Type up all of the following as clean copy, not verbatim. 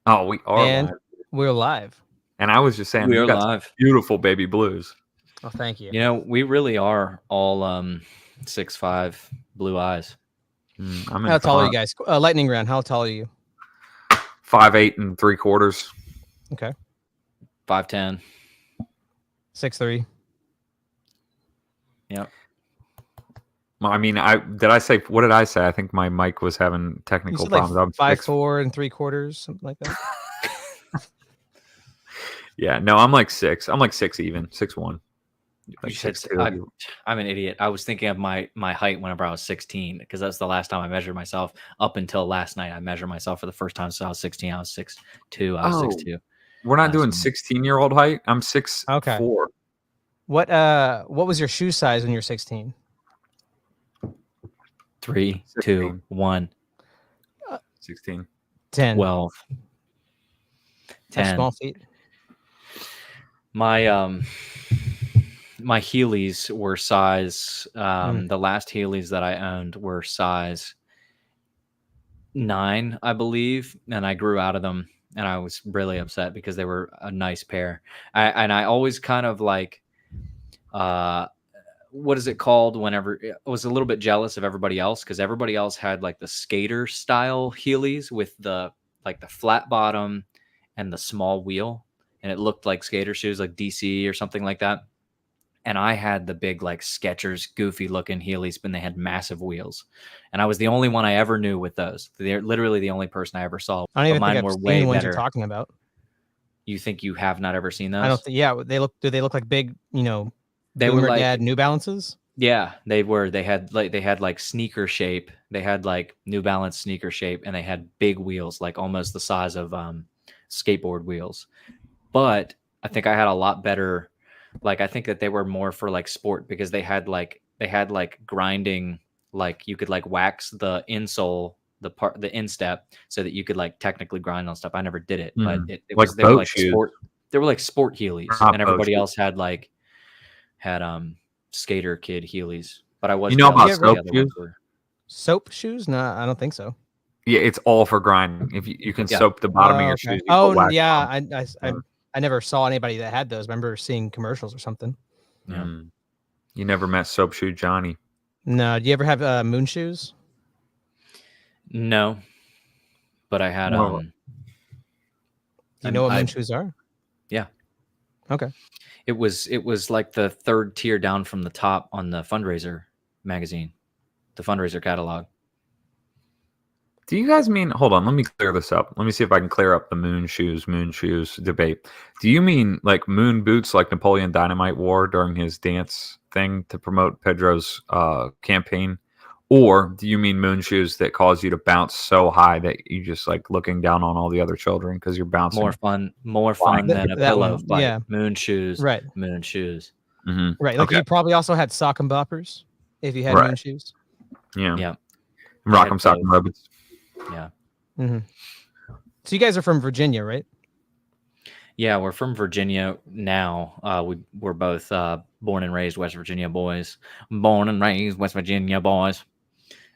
Oh, we are And live. we're live. And I was just saying, We you are got some live. beautiful baby blues. Oh, thank you. You know, we really are all 6'5" blue eyes. I'm How in tall are you front. guys? Lightning round. How tall are you? 5'8" and 3/4. Okay. 5'10". 6'3". Yep. I mean, did I say, what did I say? I think my mic was having You technical said like problems. I'm 5'4" and 3/4, something like that. Yeah, no, I'm like 6. I'm like 6 even, 6'1". Like You said 6'2". I'm an idiot. I was thinking of my height whenever I was 16 because that's the last time I measured myself. Up until last night, I measured myself for the first time. So I was 16. I was 6'2". I was 6'2". We're not doing So 16-year-old height. I'm 6'4". Okay. What was your shoe size when you're 16? 3, 2, 1. 16. 10. 12. 10. Small feet. My my Heelys were size. The last Heelys that I owned were size 9, I believe, and I grew out of them, and I was really upset because they were a nice pair. I always kind of like, what is it called? Whenever I was a little bit jealous of everybody else because everybody else had like the skater style Heelys with the flat bottom and the small wheel, and it looked like skater shoes, like DC or something like that. And I had the big like Skechers goofy looking Heelys, but they had massive wheels. And I was the only one I ever knew with those. They're literally the only person I ever saw. I don't even mine think were I've way seen the ones better. you're talking about. You think you have not ever seen those? I don't think. Yeah, do they look like big? They Boomer were like Dad New Balances. Yeah, they were. They had like sneaker shape. They had like New Balance sneaker shape, and they had big wheels, like almost the size of skateboard wheels. But I think I had a lot better. Like I think that they were more for like sport because they had like grinding, like you could like wax the insole, the instep, so that you could like technically grind on stuff. I never did it, but it Like was they were boat like shoes. sport. They were like sport Heelys, Not and everybody boat else had skater kid Heelys. But I was You know about jealous that the soap other shoes? ones were. Soap shoes? No, I don't think so. Yeah, it's all for grinding. If you can soap the bottom of your Okay. shoes. You put wax yeah. on. I never saw anybody that had those. I remember seeing commercials or something. Yeah. You never met Soap Shoe Johnny. No. Do you ever have moon shoes? No, but I had Do you know what moon shoes are? Yeah. Okay. It was like the third tier down from the top on the fundraiser magazine, the fundraiser catalog. Do you guys mean, hold on, let me clear this up. Let me see if I can clear up the moon shoes debate. Do you mean like moon boots like Napoleon Dynamite wore during his dance thing to promote Pedro's campaign? Or do you mean moon shoes that cause you to bounce so high that you just like looking down on all the other children because you're bouncing? More fun than a pillow fight. Yeah. Moon shoes. Right. Moon shoes. Mm-hmm. Right. Like you probably also had sock and boppers if you had moon shoes. Yeah. Yeah. Rock'em Sock'em Robots. Yeah. Mm-hmm. So you guys are from Virginia, right? Yeah, we're from Virginia now. We're both born and raised West Virginia boys. Born and raised West Virginia boys.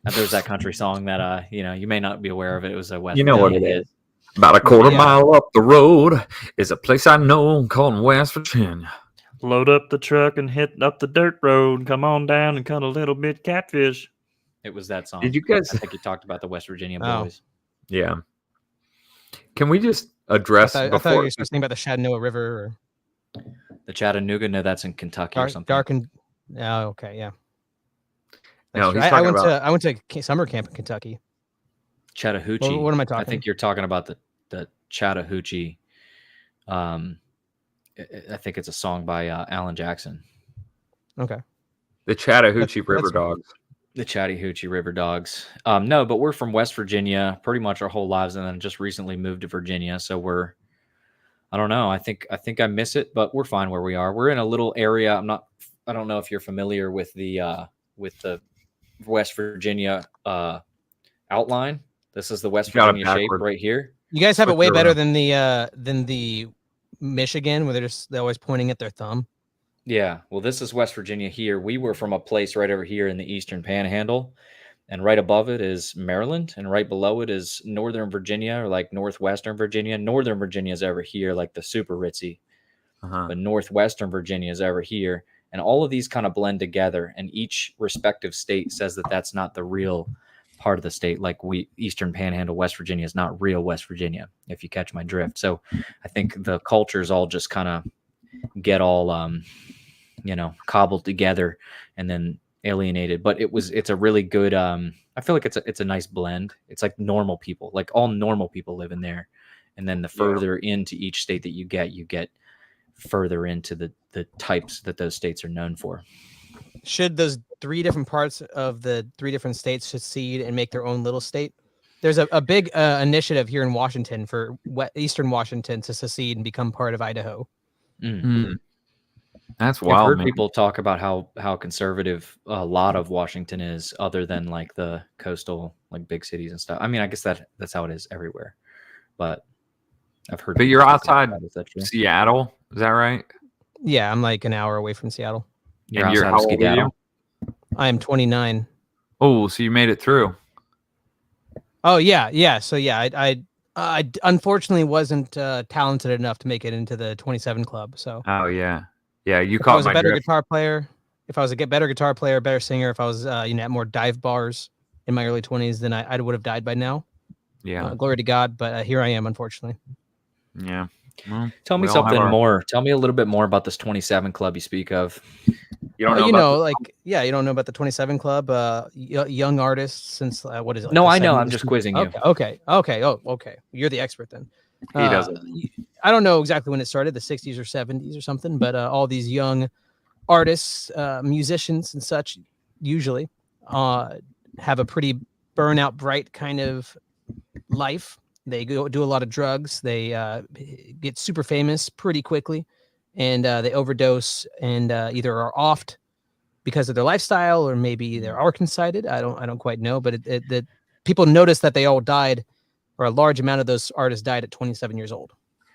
There's that country song that you may not be aware of it. It was a West. You know what it is. About a quarter mile up the road is a place I know called West Virginia. Load up the truck and hit up the dirt road. Come on down and cut a little bit catfish. It was that song. Did you guys? I think you talked about the West Virginia boys. Yeah. Can we just address I thought you were supposed to think about the Shenandoah River or the Chattanooga. No, that's in Kentucky or something. Oh, okay, yeah. No, I went to summer camp in Kentucky. Chattahoochee. What am I talking? I think you're talking about the Chattahoochee. I think it's a song by Alan Jackson. Okay. The Chattahoochee River Dogs. The Chattahoochee River Dogs. No, but we're from West Virginia pretty much our whole lives, and then just recently moved to Virginia. So I don't know. I think I miss it, but we're fine where we are. We're in a little area. I don't know if you're familiar with the West Virginia outline. This is the West Virginia shape right here. You guys have it way better than the Michigan, where they're always pointing at their thumb. Yeah, well, this is West Virginia here. We were from a place right over here in the Eastern Panhandle, and right above it is Maryland, and right below it is Northern Virginia, or like Northwestern Virginia. Northern Virginia is over here, like the super ritzy, but Northwestern Virginia is over here. And all of these kind of blend together, and each respective state says that that's not the real part of the state. Like Eastern Panhandle, West Virginia is not real West Virginia, if you catch my drift. So I think the cultures all just kind of get all, cobbled together and then alienated. But it's a really good, I feel like it's a nice blend. It's like normal people, like all normal people live in there. And then the further into each state that you get further into the types that those states are known for. Should those 3 different parts of the 3 different states secede and make their own little state? There's a big initiative here in Washington for Eastern Washington to secede and become part of Idaho. That's I've wild. heard Man. people talk about how conservative a lot of Washington is, other than like the coastal, like big cities and stuff. I mean, I guess that's how it is everywhere, but I've heard. But you're outside Seattle, is that right? Yeah, I'm like an hour away from Seattle. You're and outside how of old are Skedaddle? you? I am 29. Oh, so you made it through. Oh yeah. So yeah, I unfortunately wasn't talented enough to make it into the 27 club. So Oh yeah, you if I caught was a my better drift. guitar player, if I was a better guitar player, better singer, if I was at more dive bars in my early 20s, then I would have died by now. Yeah, Glory to God, but here I am, unfortunately. yeah. Well, Tell me we all have something our- more. Tell me a little bit more about this 27 club you speak of. You don't know about you don't know about the 27 club, young artists since what is it? Like No, the I know. 70s? I'm just quizzing you. Okay. Oh, okay. You're the expert then. He doesn't. I don't know exactly when it started, the 60s or 70s or something, but all these young artists, musicians and such, usually have a pretty burnout, bright kind of life. They go do a lot of drugs. They get super famous pretty quickly, and they overdose and either are offed because of their lifestyle, or maybe they're Arkansided. I don't quite know, but the people notice that they all died, or a large amount of those artists died at 27 years old.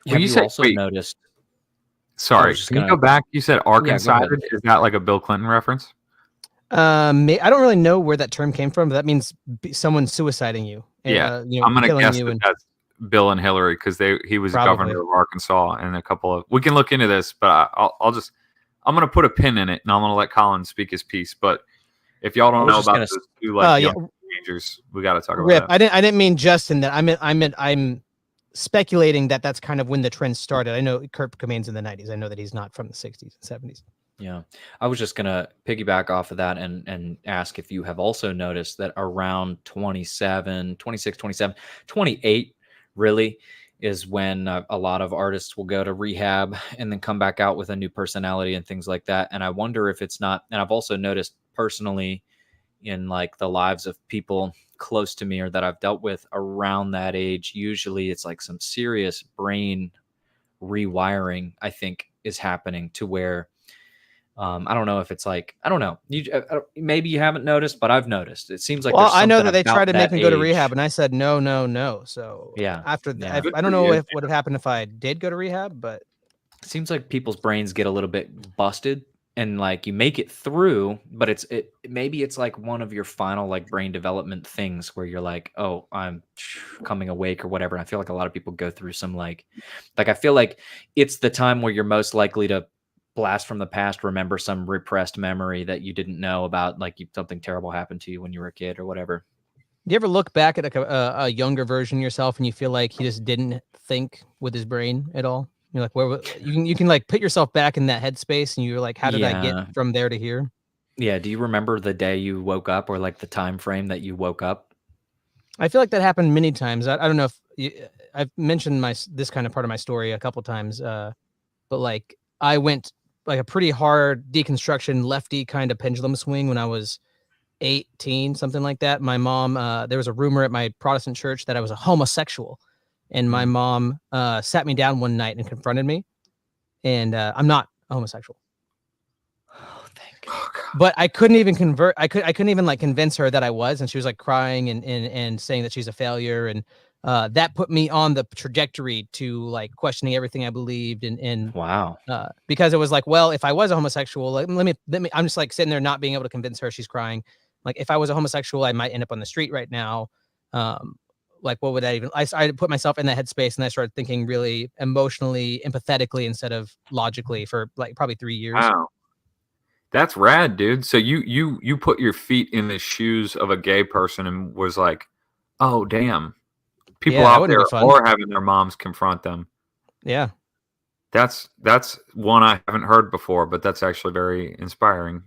Have you you say- also wait. noticed? Sorry, just can you gonna- go back? You said go ahead. Arkansided. Is that like a Bill Clinton reference? I don't really know where that term came from, but that means someone suiciding you. Yeah, I'm gonna killing guess you. that that's Bill and Hillary, because he was Probably. governor of Arkansas, and a couple of. We can look into this, but I'm gonna put a pin in it, and I'm gonna let Colin speak his piece. But if y'all don't was know just about gonna those two like yeah. young teenagers, we got to talk about Rip. that. I didn't mean Justin. That I'm speculating that that's kind of when the trend started. I know Kurt Cobain's in the 90s. I know that he's not from the 60s and 70s. Yeah, I was just gonna piggyback off of that and ask if you have also noticed that around 27, 26, 27, 28 really is when a lot of artists will go to rehab and then come back out with a new personality and things like that. And I wonder if it's not. And I've also noticed personally in like the lives of people close to me or that I've dealt with around that age, usually it's like some serious brain rewiring, I think, is happening to where. I don't know if it's like, I don't know. Maybe you haven't noticed, but I've noticed. It seems like Well, there's I know something that they about tried to make that me go to age. rehab, and I said no. So Yeah, after yeah. that, Good I don't for know you. if what would happen if I did go to rehab, but It seems like people's brains get a little bit busted, and like you make it through, but maybe it's like one of your final like brain development things where you're like, oh, I'm coming awake or whatever. And I feel like a lot of people go through some like I feel like it's the time where you're most likely to blast from the past, remember some repressed memory that you didn't know about, like something terrible happened to you when you were a kid or whatever. do you ever look back at like a younger version of yourself and you feel like he just didn't think with his brain at all? You're like, where you can like put yourself back in that headspace, and you're like, how did I Yeah. get from there to here? Yeah. Do you remember the day you woke up, or like the time frame that you woke up? I feel like that happened many times. I don't know if I've mentioned this kind of part of my story a couple times, but like I went like a pretty hard deconstruction lefty kind of pendulum swing when I was 18, something like that. My mom, there was a rumor at my Protestant church that I was a homosexual, and my mom sat me down one night and confronted me, and I'm not a homosexual. Oh, thank God. But I couldn't even convert. I couldn't even like convince her that I was, and she was like crying and saying that she's a failure, and that put me on the trajectory to like questioning everything I believed, and Wow. because it was like, well, if I was a homosexual, like, let me. I'm just like sitting there not being able to convince her. She's crying. Like if I was a homosexual, I might end up on the street right now. Like what would that even? I put myself in that headspace, and I started thinking really emotionally, empathetically instead of logically for like probably 3 years. Wow. That's rad, dude. So you put your feet in the shoes of a gay person and was like, oh damn, people Yeah, that out wouldn't there be fun. are having their moms confront them. Yeah. That's one I haven't heard before, but that's actually very inspiring.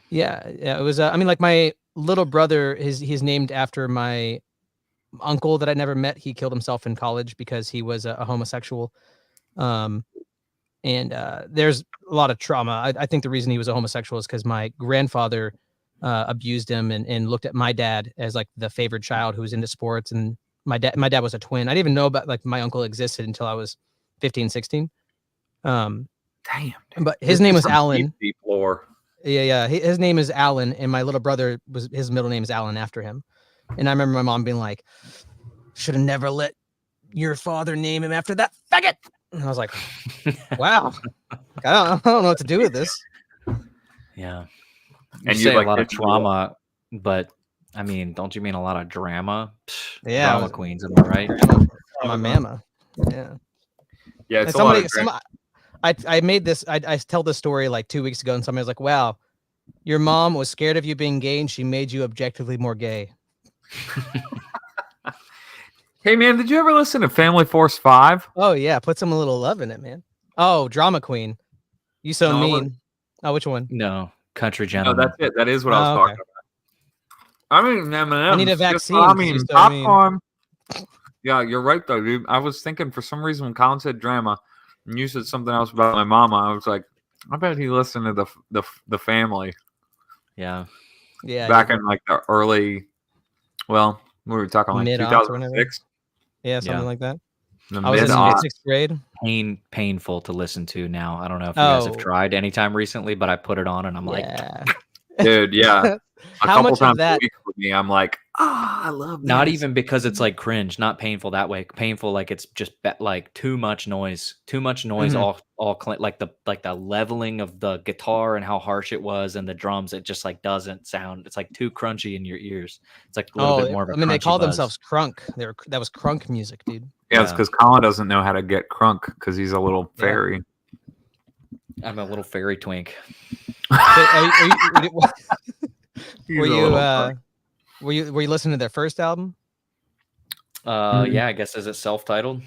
Yeah. It was. I mean, like my little brother, he's named after my uncle that I never met. He killed himself in college because he was a homosexual. And there's a lot of trauma. I think the reason he was a homosexual is because my grandfather abused him and looked at my dad as like the favored child who was into sports. And my dad was a twin. I didn't even know about like my uncle existed until I was 15, 16. Damn. Dude. But his name was Some Alan. deep lore. Yeah. His name is Alan, and my little brother his middle name is Alan after him. And I remember my mom being like, should have never let your father name him after that faggot. And I was like, wow, I don't know what to do with this. Yeah. And You say like a lot of trauma, but I mean, don't you mean a lot of drama? Psh, Yeah. Drama queens, am I right? My mama. Yeah. Yeah, it's And a lot of I made this, I tell this story like 2 weeks ago, and somebody was like, wow, your mom was scared of you being gay and she made you objectively more gay. Hey man, did you ever listen to Family Force 5? Oh yeah, put some little love in it, man. Oh, drama queen. You so No, mean. Oh, which one? No, country No, gentleman. that's it. That is what I was Oh, talking okay. about. I mean, M&M's. I need a Just- vaccine, I 'cause mean, you're so popcorn. Yeah, you're right though, dude. I was thinking for some reason when Colin said drama, and you said something else about my mama, I was like, I bet he listened to the family Yeah. Yeah. back in like the early. Well, we were talking like Mid-aughts or whatever. 2006. Yeah, something Yeah. like that. The I was in mid-aughts. 6th grade. Painful to listen to now. I don't know if you guys have Oh. tried anytime recently, but I put it on and I'm like, Yeah. Dude, yeah. A How couple much of times that- a week with me, I'm like, I love not this. even because it's like cringe, not painful that way. Painful like it's just like too much noise, Mhm. like the leveling of the guitar and how harsh it was and the drums. It just like doesn't sound. It's like too crunchy in your ears. It's like a little bit more of a I mean, they crunchy call buzz. themselves crunk. That was crunk music, dude. Yeah, it's Yeah. because Colin doesn't know how to get crunk because he's a little Yeah. fairy. I'm a little fairy twink. He's Were a you little fairy. were you listening to their first album? Yeah, I guess is it self-titled?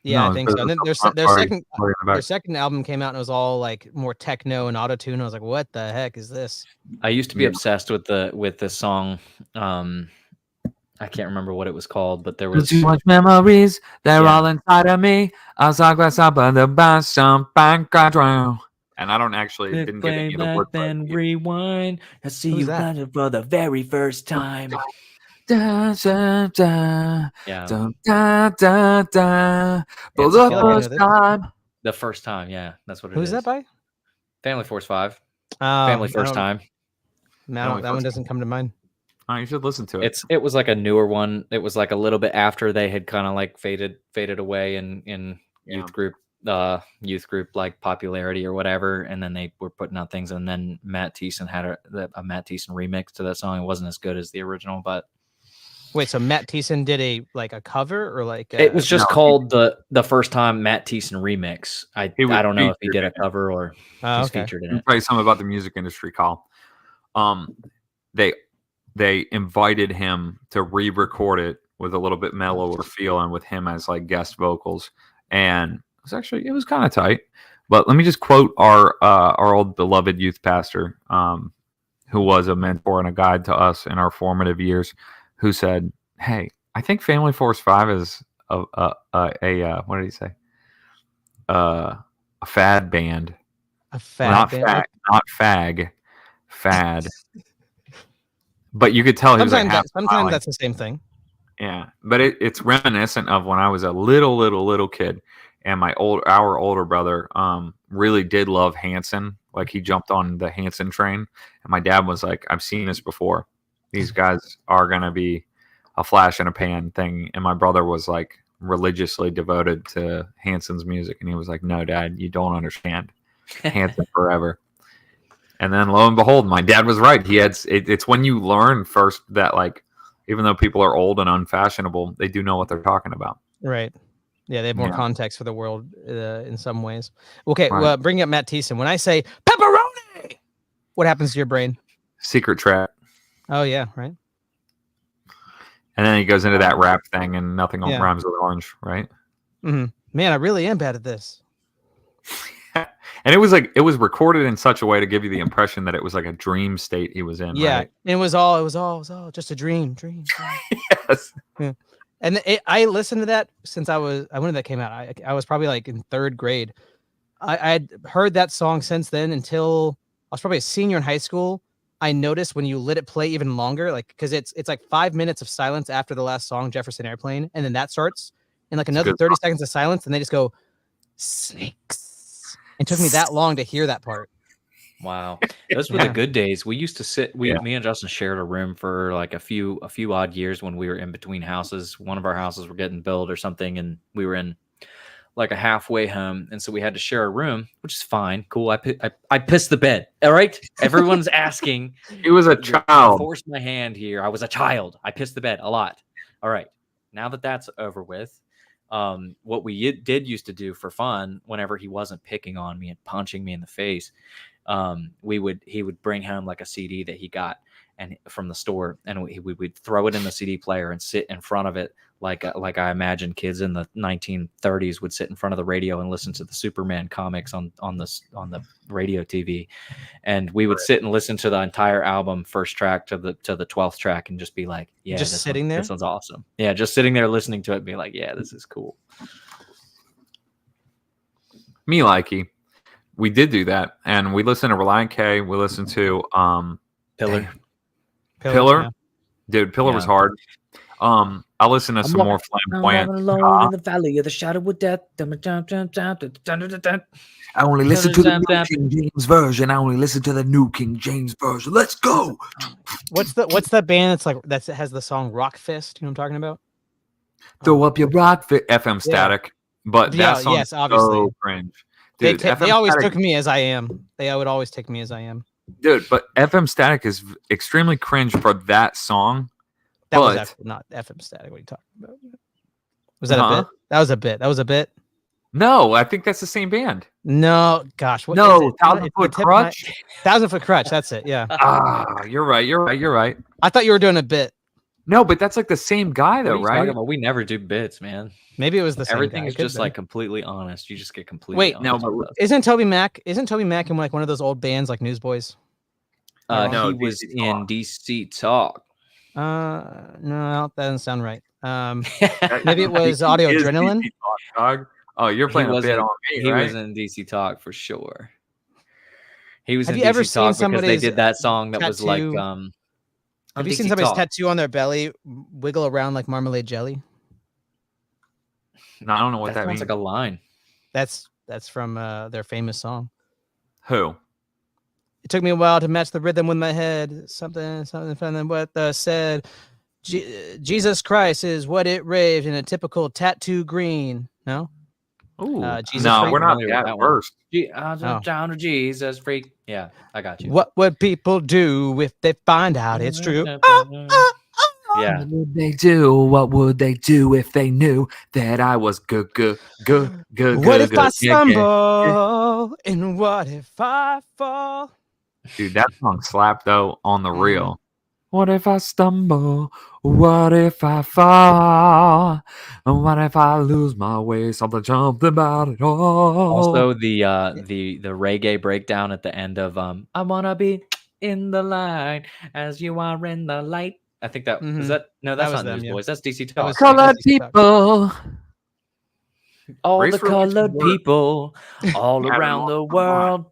Yeah, No, I think so. And then there's their sorry, second sorry in the their back. second album came out and it was all like more techno and auto-tune. I was like, what the heck is this? I used to be Yeah. obsessed with the song. I can't remember what it was called, but there was Too much memories, they're Yeah. all inside of me. I was like, what's up on the bus, some bank I drown. And I don't actually didn't get any of the words right. rewind. I see Who's you that? running for the very first time. Da, da, da, Yeah, da, da, da, da. For It's the I feel like I know first this. time. the first time. Yeah, that's what it Who's is. that by? Family Force 5. Oh, Family I First don't- Time. No, that one doesn't come to mind. Oh, you should listen to it. It was like a newer one. It was like a little bit after they had kind of like faded away in Yeah. youth group like popularity or whatever, and then they were putting out things, and then Matt Thiessen had a Matt Thiessen remix to that song. It wasn't as good as the original, but Wait, so Matt Thiessen did a cover or like it was just No, called the first time Matt Thiessen remix. I He was don't know if he featured did a in it. cover or Oh, he's okay. featured in Let me it. tell you something about the music industry, Kyle. They invited him to re-record it with a little bit mellower feel and with him as like guest vocals, and it was kind of tight. But let me just quote our old beloved youth pastor, who was a mentor and a guide to us in our formative years, who said, "Hey, I think Family Force 5 is a what did he say? A fad band, A fad not band. fag, not fag, fad." But you could tell he was like half Sometimes smiling. that's the same thing. Yeah, but it's reminiscent of when I was a little kid, and our older brother really did love Hanson. Like he jumped on the Hanson train, and my dad was like, "I've seen this before. These guys are gonna be a flash in a pan thing." And my brother was like religiously devoted to Hanson's music, and he was like, "No, Dad, you don't understand. Hanson forever." And then lo and behold, my dad was right. It's when you learn first that like, even though people are old and unfashionable, they do know what they're talking about. Right. Yeah, they have more Yeah. context for the world in some ways. Okay, Right. well, bring up Matt Thiessen. When I say pepperoni, what happens to your brain? Secret track. Oh yeah, right. And then he goes into that rap thing, and nothing Yeah. rhymes with orange, right? Mm-hmm. Man, I really am bad at this. And it was recorded in such a way to give you the impression that it was like a dream state he was in. Yeah, right? it was all just a dream. Yes. Yeah. And I listened to that since when did that came out? I was probably like in 3rd grade. I had heard that song since then until I was probably a senior in high school. I noticed when you let it play even longer, like because it's like 5 minutes of silence after the last song, Jefferson Airplane, and then that starts, and like another 30 seconds of silence, and they just go snakes. It took me that long to hear that part. Wow, those were the good days. We used to sit. Me and Justin shared a room for like a few odd years when we were in between houses. One of our houses were getting built or something, and we were in like a halfway home, and so we had to share a room, which is fine, cool. I pissed the bed. All right, everyone's asking. He was a child. Forced my hand here. I was a child. I pissed the bed a lot. All right, now that that's over with. What we did used to do for fun, whenever he wasn't picking on me and punching me in the face, he would bring home like a CD that he got from the store, and we would throw it in the CD player and sit in front of it like I imagine kids in the 1930s would sit in front of the radio and listen to the Superman comics on the radio TV, and we would sit and listen to the entire album, first track to the 12th track, and just be like, yeah, just sitting there. This one's awesome. Yeah, just sitting there listening to it, and be like, yeah, this is cool. Me likey. We did do that, and we listened to Reliant K. We listened to Pillar. Yeah. Dude, Pillar was hard. I listened to some more flamboyant. Alone in the valley of the shadow of death. I only listen to the new King James version. I only listen to the new King James version. Let's go. What's that band that has the song Rock Fist? You know what I'm talking about? Throw up your rock fit. FM Static, but that song is so cringe. Dude, they always took me as I am. They would always take me as I am. Dude, but FM Static is extremely cringe for that song. That was not FM Static. What are you talking about? Was that a bit? That was a bit. No, I think that's the same band. No, gosh. What no, 1,000 Foot Crutch. 1,000 Foot Crutch. That's it. Yeah. You're right. I thought you were doing a bit. No, but that's like the same guy, though, right? We never do bits, man. Maybe it was the same Everything guy. is just like completely honest. You just get completely Wait, honest. no, but isn't Toby Mac in like one of those old bands like Newsboys? No, he was in DC Talk. No, that doesn't sound right. Maybe it was Audio Adrenaline. Dog. Oh, you're playing a bit on me, He right? was in DC Talk for sure. He was Have in you ever DC Talk seen because they did that song that tattoo? was like Have you seen somebody's tattoo on their belly wiggle around like marmalade jelly? No, I don't know what that means. Sounds like a line. That's from their famous song. Who? It took me a while to match the rhythm with my head. Something from what said. Jesus Christ is what it raved in a typical tattoo green. No? Ooh. Jesus no, freak? we're not that first. Down to Jesus freak. Yeah, I got you. What would people do if they find out it's true? Yeah. What would they do? What would they do if they knew that I was good? What if I stumble? And what if I fall? Dude, that song slapped though on the real. What if I stumble? What if I fall? And what if I lose my way? Something about it all. Also, the reggae breakdown at the end of I wanna be in the light as you are in the light. I think that is that. No, that's not Newsboys. That's DC Talk. Colored people. All Race the colored relations people all around the world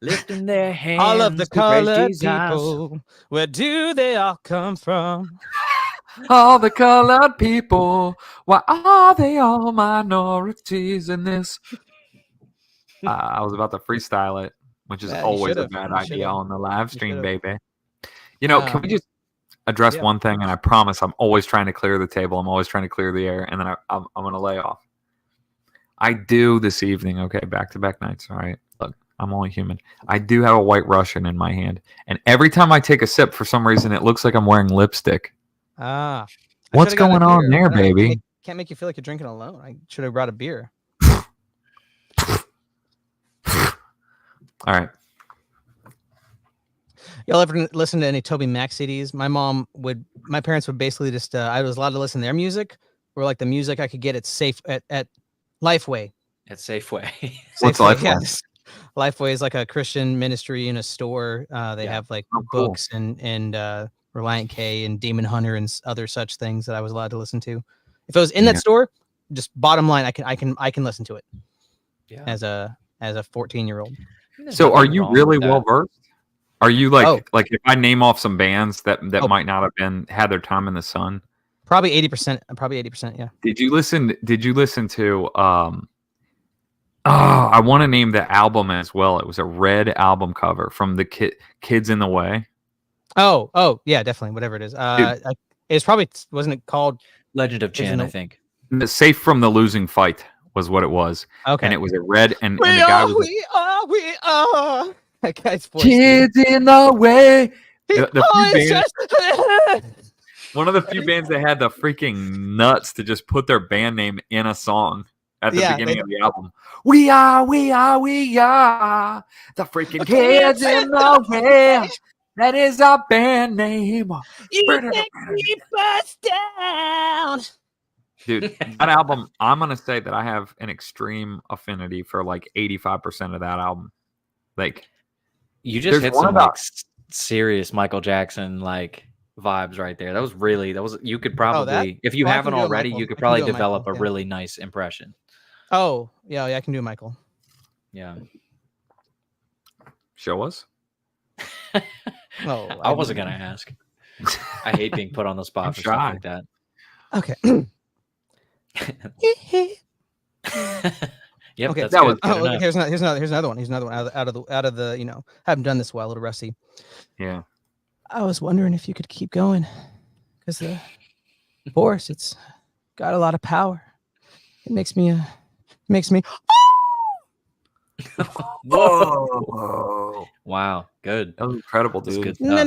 lifting their hands. All of the to praise colored Jesus. people, where do they all come from? All the colored people, why are they all minorities in this? I was about to freestyle it, which is always a bad idea on the live stream, baby. You know, can we just address one thing? And I promise I'm always trying to clear the table. I'm always trying to clear the air. And then I'm going to lay off. I do this evening, okay, back-to-back nights, all right? Look, I'm only human. I do have a White Russian in my hand, and every time I take a sip, for some reason, it looks like I'm wearing lipstick. Ah. What's going on there, baby? Can't make you feel like you're drinking alone. I should have brought a beer. All right. Y'all ever listen to any Toby Mac CDs? My parents would basically just, I was allowed to listen to their music, or like the music I could get at Lifeway. At Safeway. What's Safeway, Lifeway? yes. Lifeway is like a Christian ministry in a store. They have like books and Reliant K and Demon Hunter and other such things that I was allowed to listen to. If it was in that store, just bottom line, I can listen to it. Yeah. As a 14-year-old. So are you really well versed? Are you like if I name off some bands that might not have had their time in the sun? Probably 80%. Yeah. Did you listen to I want to name the album as well. It was a red album cover from the Kids in the Way. Oh yeah, definitely. Whatever it is. It's probably, wasn't it called Legend of Chan? I think. Safe from the Losing Fight was what it was. Okay. And it was a red and the guy was we are. That guy's voice. Kids in the Way. One of the few bands that had the freaking nuts to just put their band name in a song at the beginning of the album. We are the freaking kids in the way. That is our band name. You can't keep us down. Dude, that album, I'm going to say that I have an extreme affinity for like 85% of that album. Like, you just hit some like serious Michael Jackson like vibes right there. You could probably, if you haven't already, you could probably develop a really nice impression. Oh, yeah, I can do Michael. Yeah. Show us. I wasn't going to ask. I hate being put on the spot for stuff like that. Okay. Yep. Okay. That was here's another one. Here's another one out of the haven't done this well, a little rusty. Yeah. I was wondering if you could keep going, because the force, it's got a lot of power. It makes me. Whoa! Wow, good. That was incredible, dude. Good No.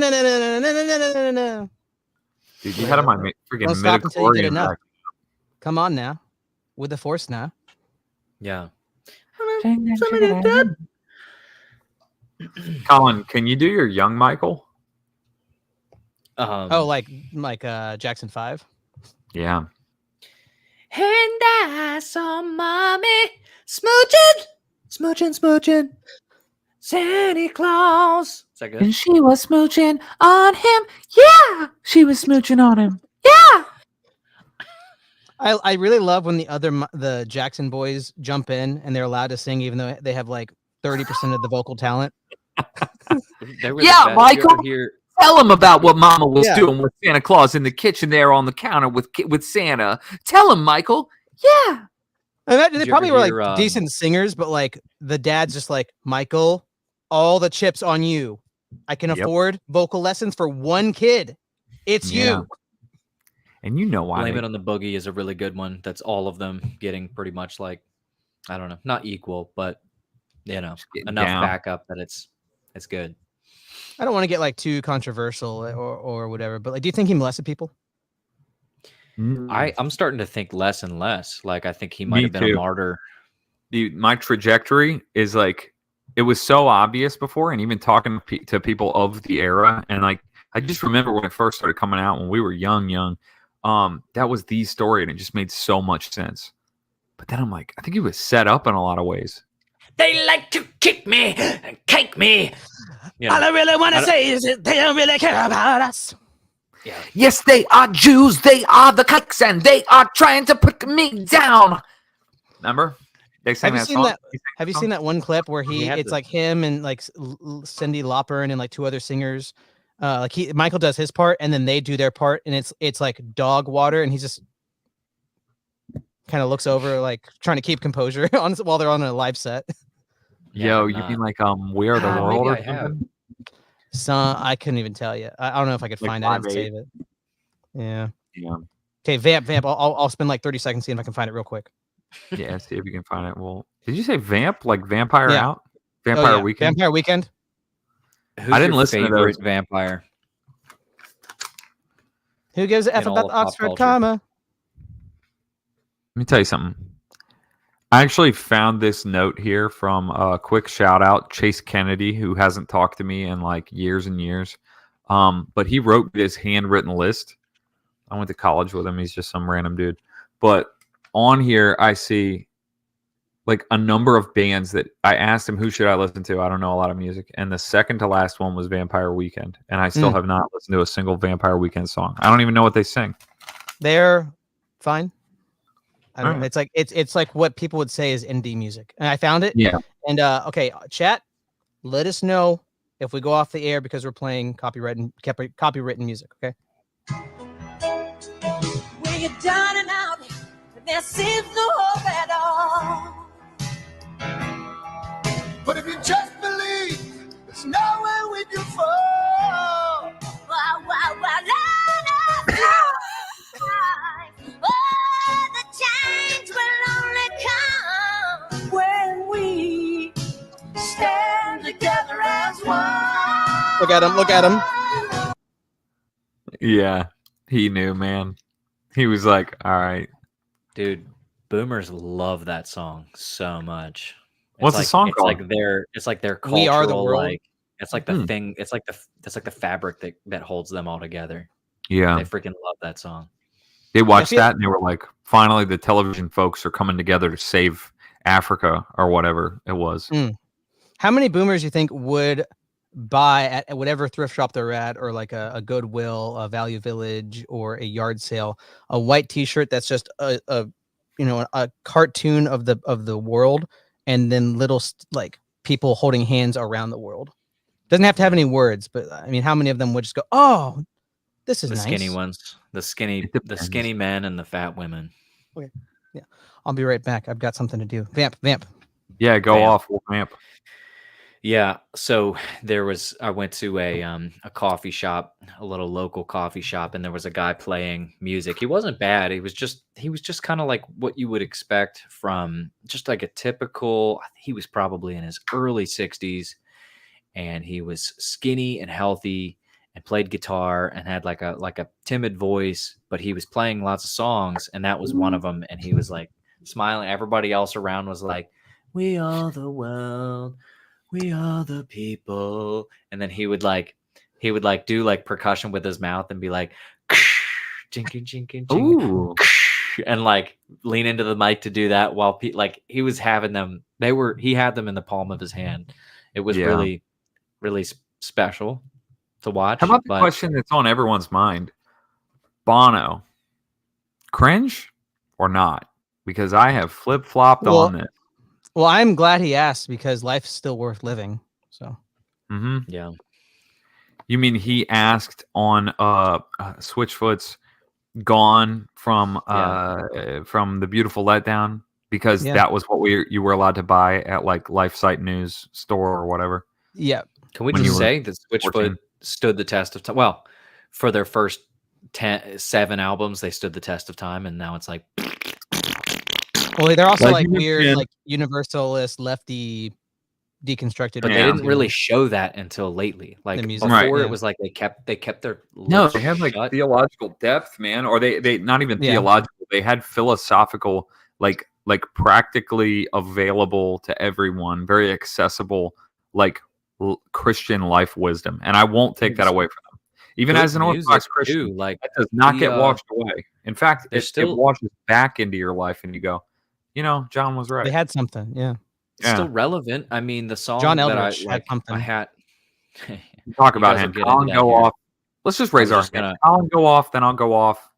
Dude, you had my freaking midichlorian. Come on now, with the force now. Yeah. Colin, can you do your young Michael? Like Jackson 5. Yeah. And I saw mommy smooching. Santa Claus. Is that good? And she was smooching on him. Yeah, she was smooching on him. Yeah. I really love when the Jackson boys jump in and they're allowed to sing, even though they have like 30% of the vocal talent. Yeah, Michael. Tell him about what Mama was doing with Santa Claus in the kitchen there on the counter with Santa. Tell him, Michael. Yeah. They probably were like decent singers, but like the dad's just like, Michael, all the chips on you. I can afford vocal lessons for one kid. It's you. And you know why. Blame It on the Boogie is a really good one. That's all of them getting pretty much like, I don't know, not equal, but enough backup that it's good. I don't want to get like too controversial or whatever, but like, do you think he molested people? I'm starting to think less and less. Like, I think he might have been a martyr. My trajectory is like, it was so obvious before, and even talking to people of the era, and like, I just remember when it first started coming out when we were young. That was the story, and it just made so much sense. But then I'm like, I think he was set up in a lot of ways. They like to kick me and cake me. Yeah. All I really want to say is that they don't really care about us. Yeah. Yes, they are Jews. They are the cakes, and they are trying to put me down. Remember? They sang that song. Have you seen that one clip where it's like him and like Cyndi Lauper and like two other singers? Michael does his part, and then they do their part, and it's like dog water, and he just kind of looks over, like trying to keep composure while they're on a live set. You mean like We Are the World or something? I couldn't even tell you. I don't know if I could find it and save it. Yeah. Okay, Vamp. I'll spend like 30 seconds seeing if I can find it real quick. Yeah, see if you can find it. Well, did you say Vamp? Like Vampire Out? Vampire Weekend. Vampire Weekend. Who's I didn't your listen to favorite those. vampire? Who gives a F In about all the of pop Oxford culture. comma? Let me tell you something. I actually found this note here from a quick shout out, Chase Kennedy, who hasn't talked to me in like years and years. But he wrote this handwritten list. I went to college with him. He's just some random dude. But on here, I see like a number of bands that I asked him, who should I listen to? I don't know a lot of music. And the second to last one was Vampire Weekend. And I still have not listened to a single Vampire Weekend song. I don't even know what they sing. They're fine. I mean, Alright. it's like what people would say is indie music. And I found it. Yeah. And okay, chat, let us know if we go off the air because we're playing copywritten music, okay? When you're down and out, there seems no hope at all. But if you just believe, there's nowhere we can fall. Oh, the change will only come when we stand together as one. Look at him. Yeah. He knew, man. He was like, all right. Dude, boomers love that song so much. What's the song called? It's like their cultural, We Are the World. like it's like the thing. It's like the fabric that holds them all together. Yeah. They freaking love that song. They watched that and they were like, finally, the television folks are coming together to save Africa or whatever it was. How many boomers you think would buy at whatever thrift shop they're at, or like a Goodwill, a Value Village, or a yard sale, a white T-shirt that's just a cartoon of the world, and then little like people holding hands around the world? Doesn't have to have any words, but I mean, how many of them would just go, "Oh, this is The nice." skinny ones, the skinny men and the fat women. Okay, yeah, I'll be right back. I've got something to do. Vamp. Yeah, go Vamp. off, Vamp. Yeah, so I went to a coffee shop, a little local coffee shop, and there was a guy playing music. He wasn't bad. He was just kind of like what you would expect from just like a typical. He was probably in his early 60s, and he was skinny and healthy and played guitar and had like a timid voice, but he was playing lots of songs, and that was one of them. And he was like smiling. Everybody else around was like, "We are the world. We are the people." And then he would do like percussion with his mouth and be like, jinky, jinky, jinky, and like lean into the mic to do that while he was having them. He had them in the palm of his hand. It was really, really special to watch. How about the question that's on everyone's mind? Bono, cringe or not? Because I have flip-flopped on this. Well, I'm glad he asked, because life's still worth living. So, yeah. You mean he asked on Switchfoot's "Gone" from the Beautiful Letdown, because that was what you were allowed to buy at like LifeSite News store or whatever. Yeah. Can we just say that Switchfoot stood the test of time? Well, for their first 7 albums, they stood the test of time, and now it's like. Well, they're also like weird, like universalist, lefty, deconstructed. But they didn't really show that until lately. Like before, it was like they kept their they had like theological depth, man, or they not even theological. They had philosophical, like practically available to everyone, very accessible, like Christian life wisdom. And I won't take that away from them. Even as an Orthodox Christian, like it does not get washed away. In fact, it washes back into your life, and you go, John was right. They had something, It's still relevant. I mean, the song John that Eldridge had something. I had. Talk about him. Colin, go off. Let's just raise our hand. Colin, go off, then I'll go off.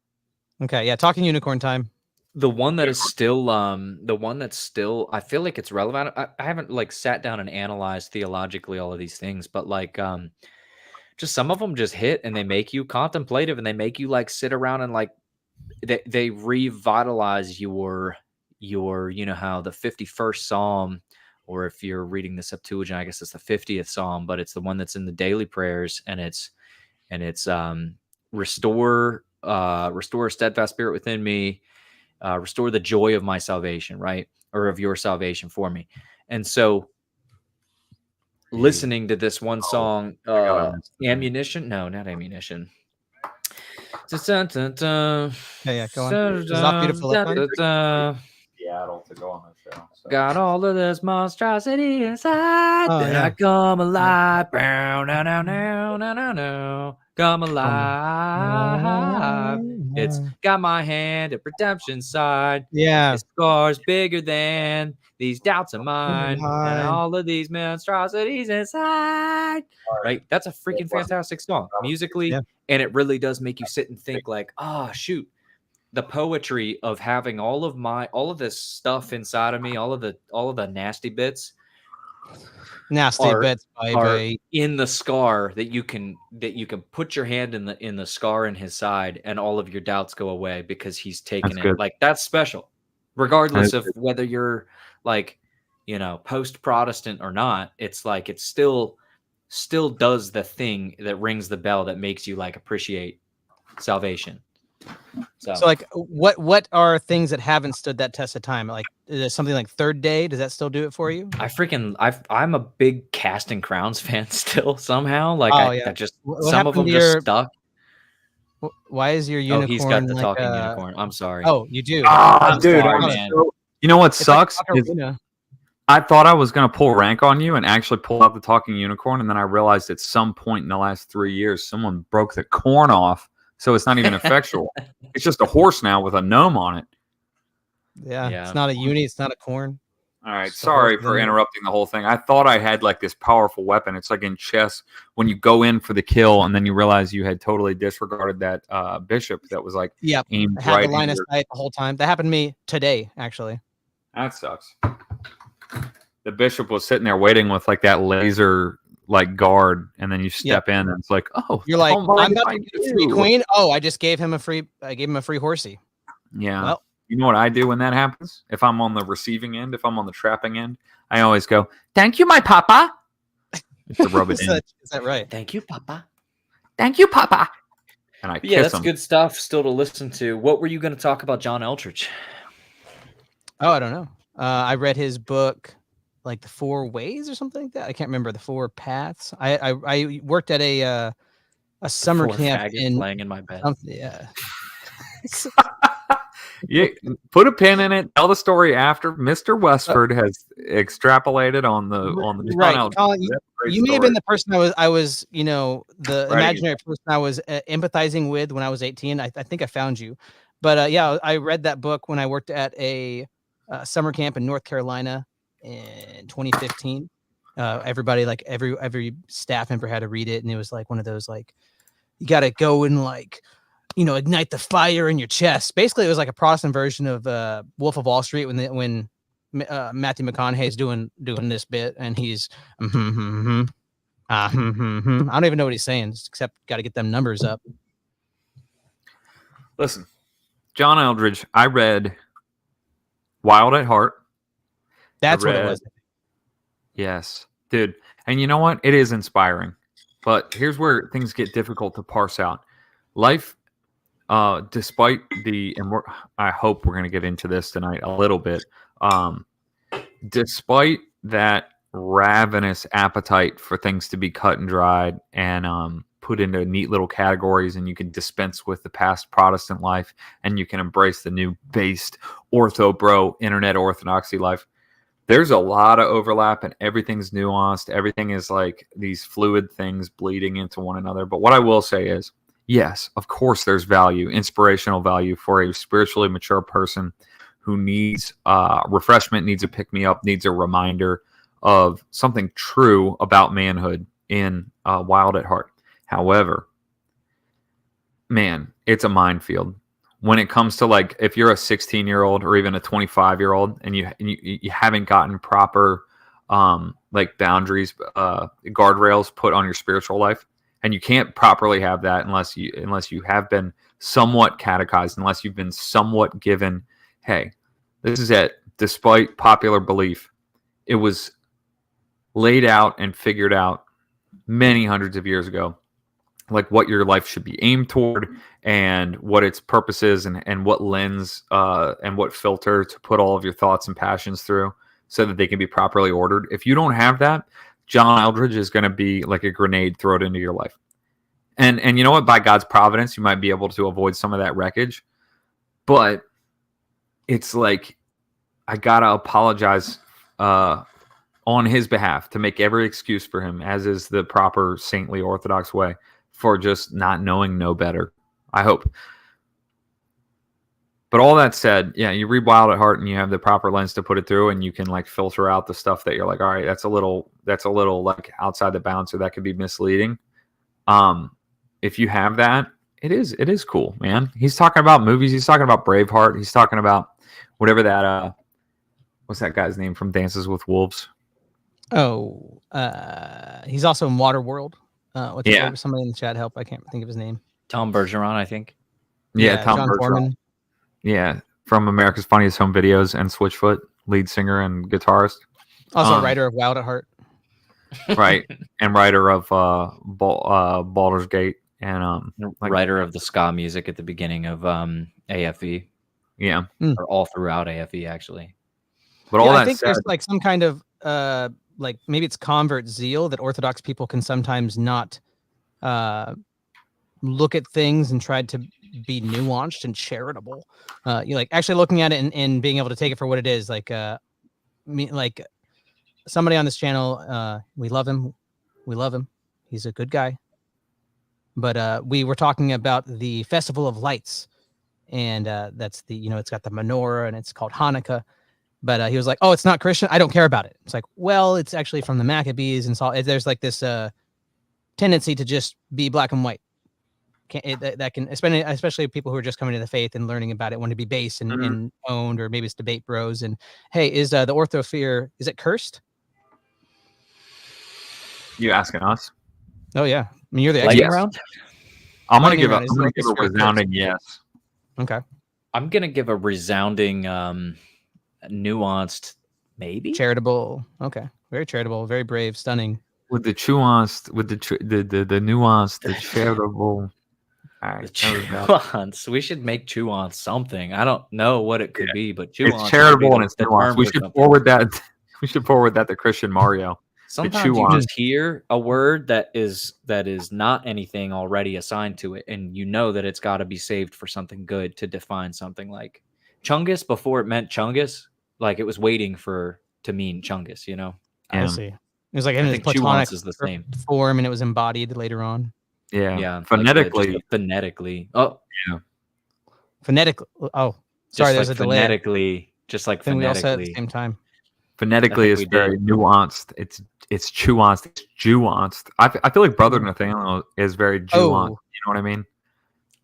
Okay, yeah. Talking unicorn time. The one that is still, I feel like it's relevant. I haven't like sat down and analyzed theologically all of these things, but like, just some of them just hit and they make you contemplative and they make you like sit around and like they revitalize your how the 51st Psalm, or if you're reading the Septuagint, I guess it's the 50th Psalm, but it's the one that's in the daily prayers, and it's restore a steadfast spirit within me, restore the joy of my salvation, right? Or of your salvation for me. And so listening to this one song, gotta miss that. Ammunition. No, not Ammunition. Dun, Yeah, go on. Is it Not Beautiful Left Behind? Seattle to go on the show. So. Got all of this monstrosity inside. Oh, Then yeah. I come alive. Bow, now, now, now, now, now, now. Come alive. It's got my hand at redemption side. Yeah. This scar's bigger than these doubts of mine. And all of these monstrosities inside. Right? That's a freaking fantastic song. Musically, Yeah. and it really does make you sit and think like, oh, shoot. The poetry of having all of this stuff inside of me, all of the nasty bits, Bits, are baby. in the scar that you can put your hand in the scar in his side, and all of your doubts go away because he's taken That's it. good. Like that's special, regardless That's of whether you're like post Protestant or not. It's like it still does the thing that rings the bell that makes you like appreciate salvation. So like what are things that haven't stood that test of time? Like is there something like Third Day? Does that still do it for you? I'm a big Casting Crowns fan still somehow. Like I just What some of them happened to just your- stuck. Why is your unicorn? Oh, he's got the like, talking unicorn. I'm sorry. Oh, you do. Ah, dude, sorry, I'm man. so- you know what It's like sucks? is Ocarina. I thought I was going to pull rank on you and actually pull out the talking unicorn, and then I realized at some point in the last 3 years, someone broke the corn off, so it's not even effectual. It's just a horse now with a gnome on it. Yeah, Yeah. it's not a uni. It's not a corn. All right, It's the sorry horse for gnome. interrupting the whole thing. I thought I had like this powerful weapon. It's like in chess when you go in for the kill, and then you realize you had totally disregarded that bishop that was like Yep. aimed I had right the line into of your- sight the whole time. That happened to me today, actually. That sucks. The bishop was sitting there waiting with like that laser like guard, and then you step in, and it's like, oh, You're like, oh, what I'm did about I to get a free do? queen. Oh, I just gave him a free horsey. Yeah. Well, You know what I do when that happens? If I'm on the receiving end, if I'm on the trapping end, I always go, "Thank you, my papa." Just to rub it is in. that right? Thank you, Papa. Thank you, papa. And I But yeah, kiss that's him. good stuff still to listen to. What were you going to talk about, John Eldridge? Oh, I don't know. I read his book, like The Four Ways or something like that. I can't remember. The Four Paths. I worked at a summer Four camp faggots in laying in my bed. yeah. Yeah, put a pin in it. Tell the story after. Mr. Westford has extrapolated on the John Right, Eldridge. Colin, That's a great You may have been story. the person I was, the Right. imaginary person I was empathizing with when I was 18. I think I found you, but yeah, I read that book when I worked at a summer camp in North Carolina in 2015. Everybody, like every staff member had to read it, and it was like one of those like you got to go and like ignite the fire in your chest. Basically, it was like a Protestant version of Wolf of Wall Street when Matthew McConaughey's doing this bit, and he's I don't even know what he's saying, except got to get them numbers up. Listen, John Eldridge, I read Wild at Heart. That's what it read- was. Yes, dude. And you know what? It is inspiring. But here's where things get difficult to parse out. Life, despite I hope we're going to get into this tonight a little bit. Despite that ravenous appetite for things to be cut and dried and put into neat little categories, and you can dispense with the past Protestant life, and you can embrace the new based ortho bro internet orthodoxy life. There's a lot of overlap, and everything's nuanced. Everything is like these fluid things bleeding into one another. But what I will say is, yes, of course, there's value, inspirational value for a spiritually mature person who needs refreshment, needs a pick-me-up, needs a reminder of something true about manhood in Wild at Heart. However, man, it's a minefield. When it comes to like, if you're a 16-year-old or even a 25-year-old and you haven't gotten proper like boundaries, guardrails put on your spiritual life, and you can't properly have that unless you have been somewhat catechized, unless you've been somewhat given, hey, this is it. Despite popular belief, it was laid out and figured out many hundreds of years ago, like what your life should be aimed toward and what its purpose is and what lens and what filter to put all of your thoughts and passions through so that they can be properly ordered. If you don't have that, John Eldridge is going to be like a grenade thrown into your life. And you know what? By God's providence, you might be able to avoid some of that wreckage. But it's like, I got to apologize on his behalf, to make every excuse for him, as is the proper saintly Orthodox way, for just not knowing no better, I hope. But all that said, yeah, you read Wild at Heart and you have the proper lens to put it through, and you can like filter out the stuff that you're like, all right, that's a little like outside the bounds, or that could be misleading. If you have that, it is cool, man. He's talking about movies. He's talking about Braveheart. He's talking about whatever that what's that guy's name from Dances with Wolves? Oh, he's also in Waterworld. Somebody in the chat help. I can't think of his name. Tom Bergeron, I think. Yeah, Tom John Bergeron. Foreman. Yeah, from America's Funniest Home Videos and Switchfoot, lead singer and guitarist. Also writer of Wild at Heart. Right, and writer of Baldur's Gate, and writer of the ska music at the beginning of AFE. Yeah, or all throughout AFE actually. But all that I think said, there's like some kind of like maybe it's convert zeal that Orthodox people can sometimes not look at things and try to be nuanced and charitable. You like actually looking at it and being able to take it for what it is. Like like somebody on this channel, we love him. He's a good guy. But we were talking about the Festival of Lights, and that's the, it's got the menorah and it's called Hanukkah. But he was like, "Oh, it's not Christian. I don't care about it." It's like, well, it's actually from the Maccabees, and so there's like this tendency to just be black and white. That can, especially people who are just coming to the faith and learning about it, want to be base and owned, or maybe it's debate bros. And hey, is the Orthosphere, is it cursed? You asking us? Oh yeah, I mean, you're the Lightning expert. round? I'm gonna give a Orthosphere resounding cursed? yes. Okay. I'm gonna give a resounding nuanced maybe. Charitable. Okay. Very charitable, very brave, stunning. With the nuanced, with the nuanced, the charitable. All right, Nuance. We should chew on something. I don't know what it could be, but chew on. It's charitable and it's nuanced. We should forward that. We should forward that to Christian Mario. Sometimes you just hear a word that is not anything already assigned to it, and you know that it's got to be saved for something good to define something. Like Chungus, before it meant Chungus, like it was waiting to mean Chungus. I see. It was like in its platonic is the same form, and it was embodied later on. Yeah. Phonetically. Like phonetically. Oh, yeah. Phonetically. Oh, sorry. There's a delay. Phonetically, just like phonetically. We all said at the same time. Phonetically is very nuanced. It's nuanced. It's nuanced. I feel like Brother Nathaniel is very nuanced. You know what I mean?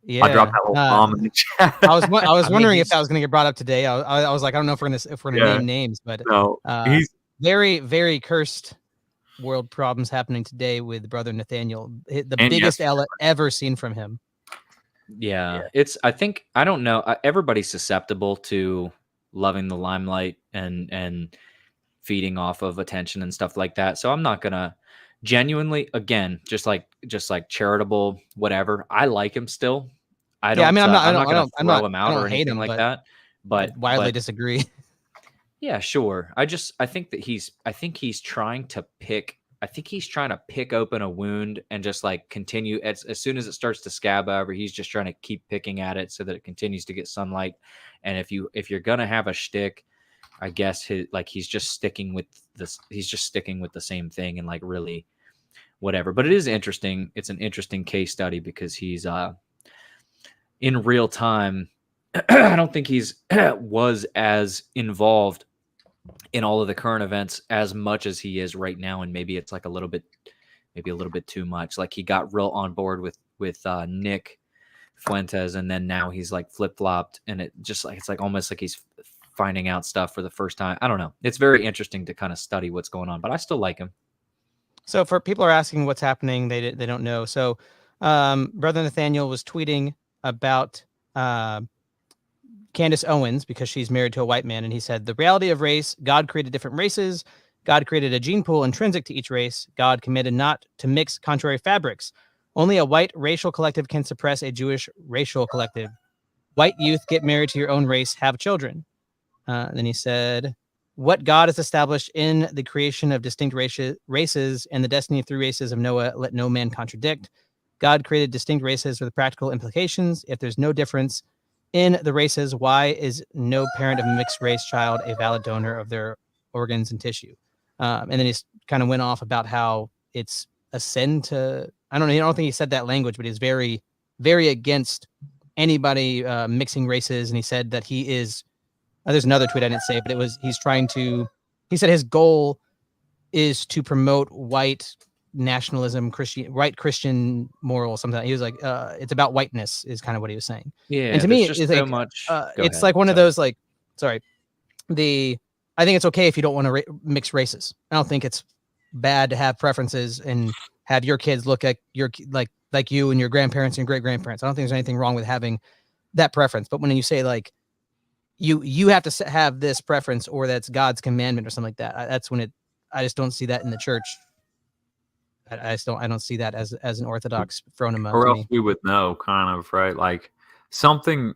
Yeah. I dropped that little bomb in the chat. I was wondering if that was going to get brought up today. I was like, I don't know if we're gonna name names, but no, he's very, very cursed. World problems happening today with Brother Nathaniel. The biggest L ever seen from him. Yeah. I don't know. Everybody's susceptible to loving the limelight and feeding off of attention and stuff like that. So I'm not gonna genuinely, again, just like charitable, whatever. I like him still. I'm not gonna throw him out or anything like that. But wildly disagree. Yeah, sure. I think he's trying to pick open a wound and just like continue as soon as it starts to scab over, he's just trying to keep picking at it so that it continues to get sunlight. And if you're gonna have a shtick, I guess he's just sticking with the same thing and like really whatever. But it is interesting. It's an interesting case study because he's in real time. I don't think he's was as involved in all of the current events as much as he is right now, and maybe it's like a little bit too much. Like he got real on board with Nick Fuentes, and then now he's like flip flopped, and it's like almost like he's finding out stuff for the first time. I don't know. It's very interesting to kind of study what's going on, but I still like him. So for people are asking what's happening, they don't know. So Brother Nathaniel was tweeting about Candace Owens because she's married to a white man, and he said, the reality of race: God created different races. God created a gene pool intrinsic to each race. God commanded not to mix contrary fabrics. Only a white racial collective can suppress a Jewish racial collective. White youth, get married to your own race, have children. Then he said, what God has established in the creation of distinct races and the destiny of 3 races of Noah, let no man contradict. God created distinct races with practical implications. If there's no difference in the races, why is no parent of a mixed race child a valid donor of their organs and tissue? And then he kind of went off about how it's a sin to, I don't think he said that language, but he's very, very against anybody mixing races. And he said that he is, there's another tweet I didn't say, but he said his goal is to promote white nationalism, white Christian moral, something. He was like, it's about whiteness is kind of what he was saying. Yeah. And to me, it's like, so much. It's like one of those, like, sorry, I think it's okay if you don't want to mix races. I don't think it's bad to have preferences and have your kids look at your, like you and your grandparents and great grandparents. I don't think there's anything wrong with having that preference. But when you say like, you have to have this preference, or that's God's commandment or something like that, that's when I just don't see that in the church. I don't see that as an Orthodox phronema. Or else we would know, kind of, right? Like something,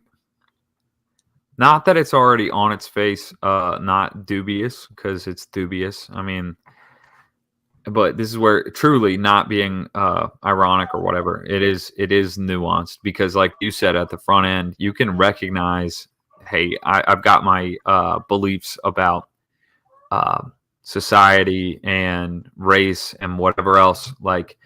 not that it's already on its face, not dubious, because it's dubious. I mean, but this is where truly not being ironic or whatever, it is nuanced, because like you said at the front end, you can recognize, hey, I've got my beliefs about society and race and whatever else. Like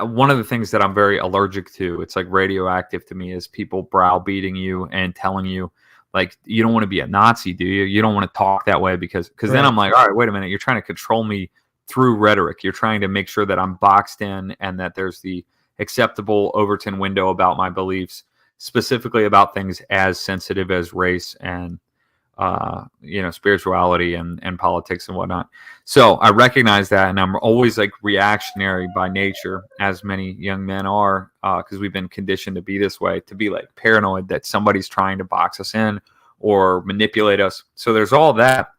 one of the things that I'm very allergic to, it's like radioactive to me, is people browbeating you and telling you, like, you don't want to be a Nazi, do you? You don't want to talk that way because Right. Then I'm like, all right, wait a minute. You're trying to control me through rhetoric. You're trying to make sure that I'm boxed in and that there's the acceptable Overton window about my beliefs, specifically about things as sensitive as race and spirituality and politics and whatnot. So I recognize that, and I'm always like reactionary by nature, as many young men are, because we've been conditioned to be this way, to be like paranoid that somebody's trying to box us in or manipulate us. So there's all that.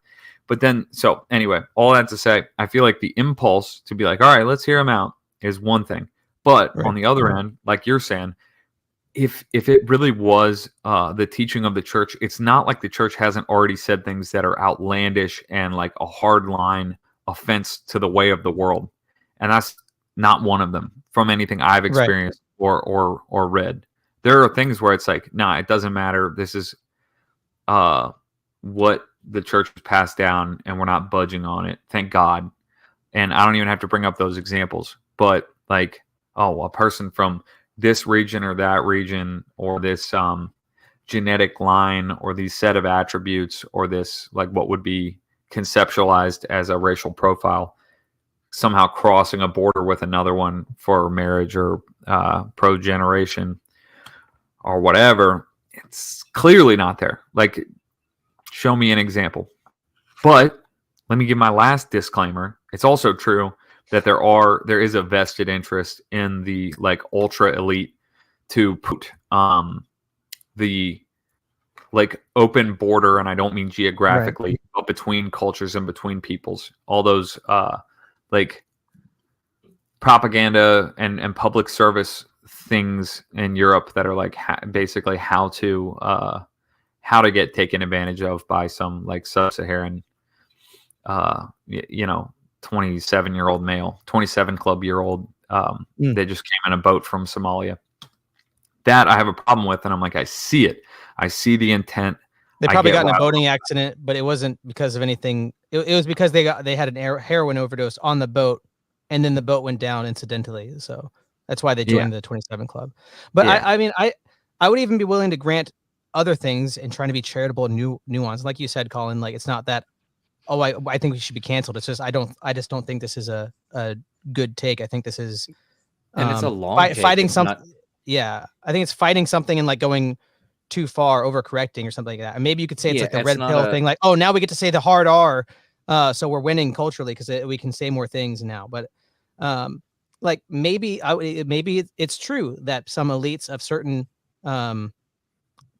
But then, so anyway, all that to say, I feel like the impulse to be like, all right, let's hear them out is one thing. But Right. on the other end, like you're saying, if it really was the teaching of the church, it's not like the church hasn't already said things that are outlandish and like a hard line offense to the way of the world. And that's not one of them from anything I've experienced or read. There are things where it's like, nah, it doesn't matter. This is what the church has passed down, and we're not budging on it. Thank God. And I don't even have to bring up those examples. But like, oh, a person from this region or that region, or this genetic line, or these set of attributes, or this, like, what would be conceptualized as a racial profile, somehow crossing a border with another one for marriage or progeneration or whatever, it's clearly not there. Like, show me an example. But let me give my last disclaimer. It's also true that there is a vested interest in the like ultra elite to put the like open border, and I don't mean geographically, but between cultures and between peoples. All those like propaganda and public service things in Europe that are like basically how to get taken advantage of by some like sub-Saharan 27-year-old male, 27-club-year-old. They just came in a boat from Somalia. That I have a problem with, and I'm like, I see it. I see the intent. They probably got in a boating accident, but it wasn't because of anything. It was because they had an heroin overdose on the boat, and then the boat went down incidentally. So that's why they joined the 27 Club. But I mean, I would even be willing to grant other things and trying to be charitable and nuance. Like you said, Colin, like, it's not that, oh, I think we should be canceled. It's just I just don't think this is a good take. I think this is and it's a long fighting something. Yeah, I think it's fighting something and like going too far, overcorrecting or something like that. And maybe you could say it's like the red pill thing, like, oh, now we get to say the hard R, so we're winning culturally because we can say more things now. But like maybe it's true that some elites of certain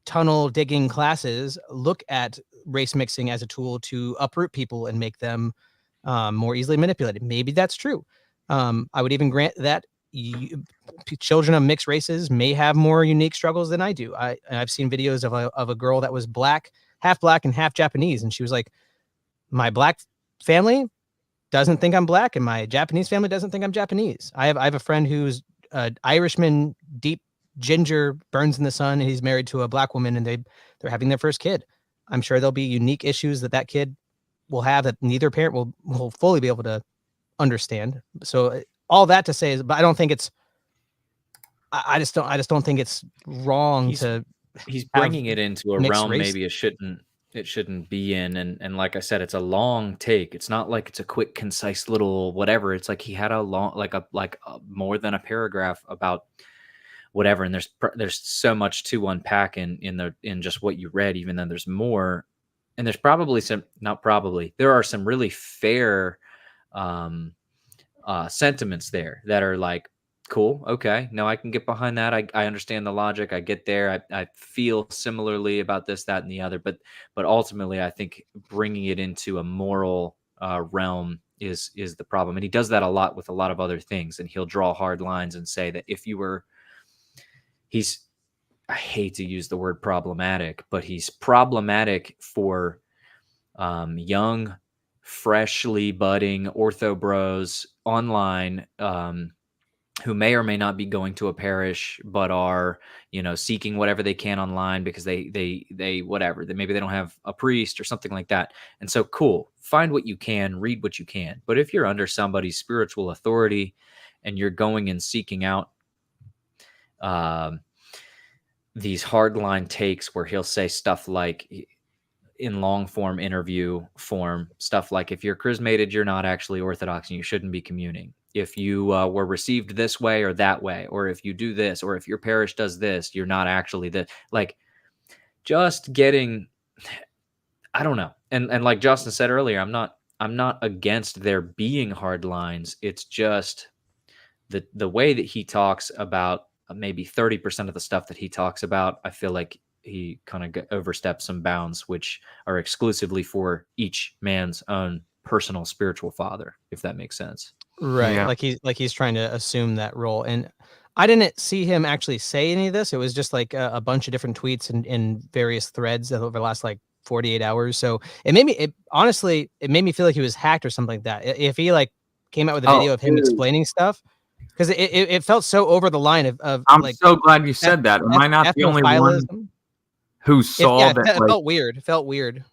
tunnel digging classes look at race mixing as a tool to uproot people and make them more easily manipulated. Maybe that's true. I would even grant that children of mixed races may have more unique struggles than I do. I've seen videos of a girl that was half black and half Japanese, and she was like, my black family doesn't think I'm black, and my Japanese family doesn't think I'm Japanese. I have a friend who's Irishman, deep ginger, burns in the sun, and he's married to a black woman, and they're having their first kid. I'm sure there'll be unique issues that kid will have that neither parent will fully be able to understand. So all that to say is, but I don't think it's. I just don't think it's wrong he's bringing it into a realm race. maybe it shouldn't be in, and like I said, it's a long take. It's not like it's a quick, concise little whatever. It's like he had a long, like more than a paragraph about whatever, and there's so much to unpack in just what you read, even though there's more. And there's probably there are some really fair sentiments there that are like, cool, okay, no, I can get behind that. I understand the logic. I get there. I feel similarly about this, that, and the other. But ultimately, I think bringing it into a moral realm is the problem. And he does that a lot with a lot of other things. And he'll draw hard lines and say that if you were, I hate to use the word problematic, but he's problematic for young, freshly budding ortho bros online, who may or may not be going to a parish, but are, seeking whatever they can online because they whatever, maybe they don't have a priest or something like that. And so, cool, find what you can, read what you can. But if you're under somebody's spiritual authority and you're going and seeking out these hardline takes where he'll say stuff like, in long form interview form, stuff like, if you're chrismated, you're not actually Orthodox and you shouldn't be communing. If you were received this way or that way, or if you do this, or if your parish does this, you're not actually this. Like, just getting, I don't know. And like Justin said earlier, I'm not against there being hard lines. It's just the way that he talks about maybe 30% of the stuff that he talks about, I feel like he kind of oversteps some bounds, which are exclusively for each man's own personal spiritual father, if that makes sense. Right. Yeah. Like he's trying to assume that role. And I didn't see him actually say any of this. It was just like a bunch of different tweets and various threads over the last like 48 hours. So it made me feel like he was hacked or something like that. If he like came out with a video of him explaining stuff, because it felt so over the line of I'm like, so glad you said that. Am I not the only one who saw that? It felt weird. It felt weird.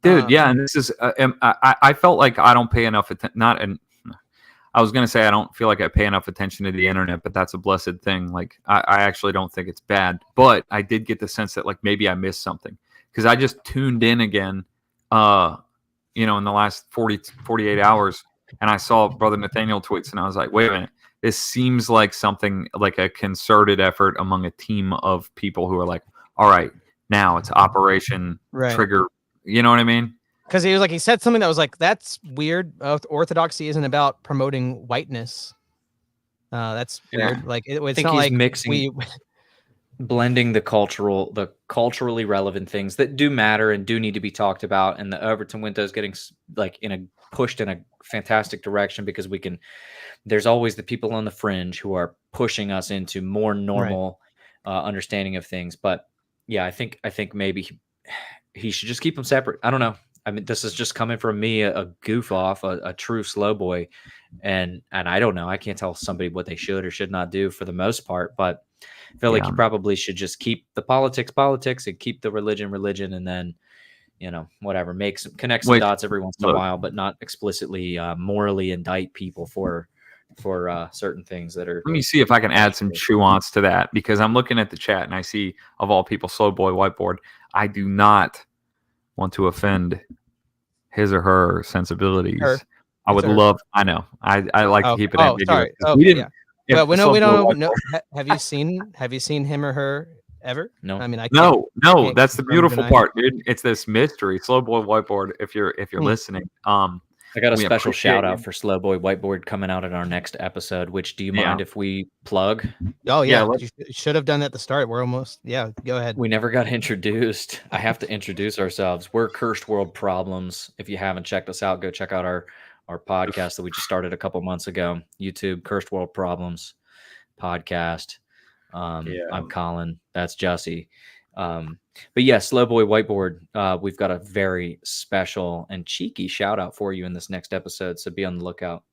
Dude, yeah, and this is I felt like I don't pay enough attention. I was going to say I don't feel like I pay enough attention to the internet, but that's a blessed thing. Like, I actually don't think it's bad. But I did get the sense that, like, maybe I missed something. Because I just tuned in again, in the last 48 hours, and I saw Brother Nathaniel tweets, and I was like, wait a minute. This seems like something like a concerted effort among a team of people who are like, all right, now it's Operation Trigger. You know what I mean? Because he said something that was like, that's weird. Orthodoxy isn't about promoting whiteness. That's weird. Like it's think not he's like mixing, blending the culturally relevant things that do matter and do need to be talked about, and the Overton window is getting like pushed in a fantastic direction because there's always the people on the fringe who are pushing us into more normal understanding of things. But yeah, I think maybe he should just keep them separate. I don't know. I mean, this is just coming from me, a goof off, a true slow boy. And I don't know. I can't tell somebody what they should or should not do for the most part, but I feel like you probably should just keep the politics and keep the religion. And then, whatever, connect some dots every once in a while, but not explicitly morally indict people for certain things that are. Let me see if I can add some nuance to that, because I'm looking at the chat and I see, of all people, Slow Boy Whiteboard. I do not want to offend his or her sensibilities. I would love. I know. I like to keep it ambiguous. Sorry. We didn't. Well, we don't know. Have you seen him or her ever? No. I mean, no. That's the beautiful part, dude. It's this mystery. Slow Boy Whiteboard. If you're listening, I got a special shout out for Slow Boy Whiteboard coming out in our next episode. Which, do you mind if we plug? Oh yeah, you should have done that at the start. We're almost go ahead. We never got introduced. I have to introduce ourselves. We're Cursed World Problems. If you haven't checked us out, go check out our podcast that we just started a couple months ago. YouTube, Cursed World Problems podcast. I'm Colin. That's Jesse. But yeah, Slow Boy Whiteboard, we've got a very special and cheeky shout out for you in this next episode, so be on the lookout.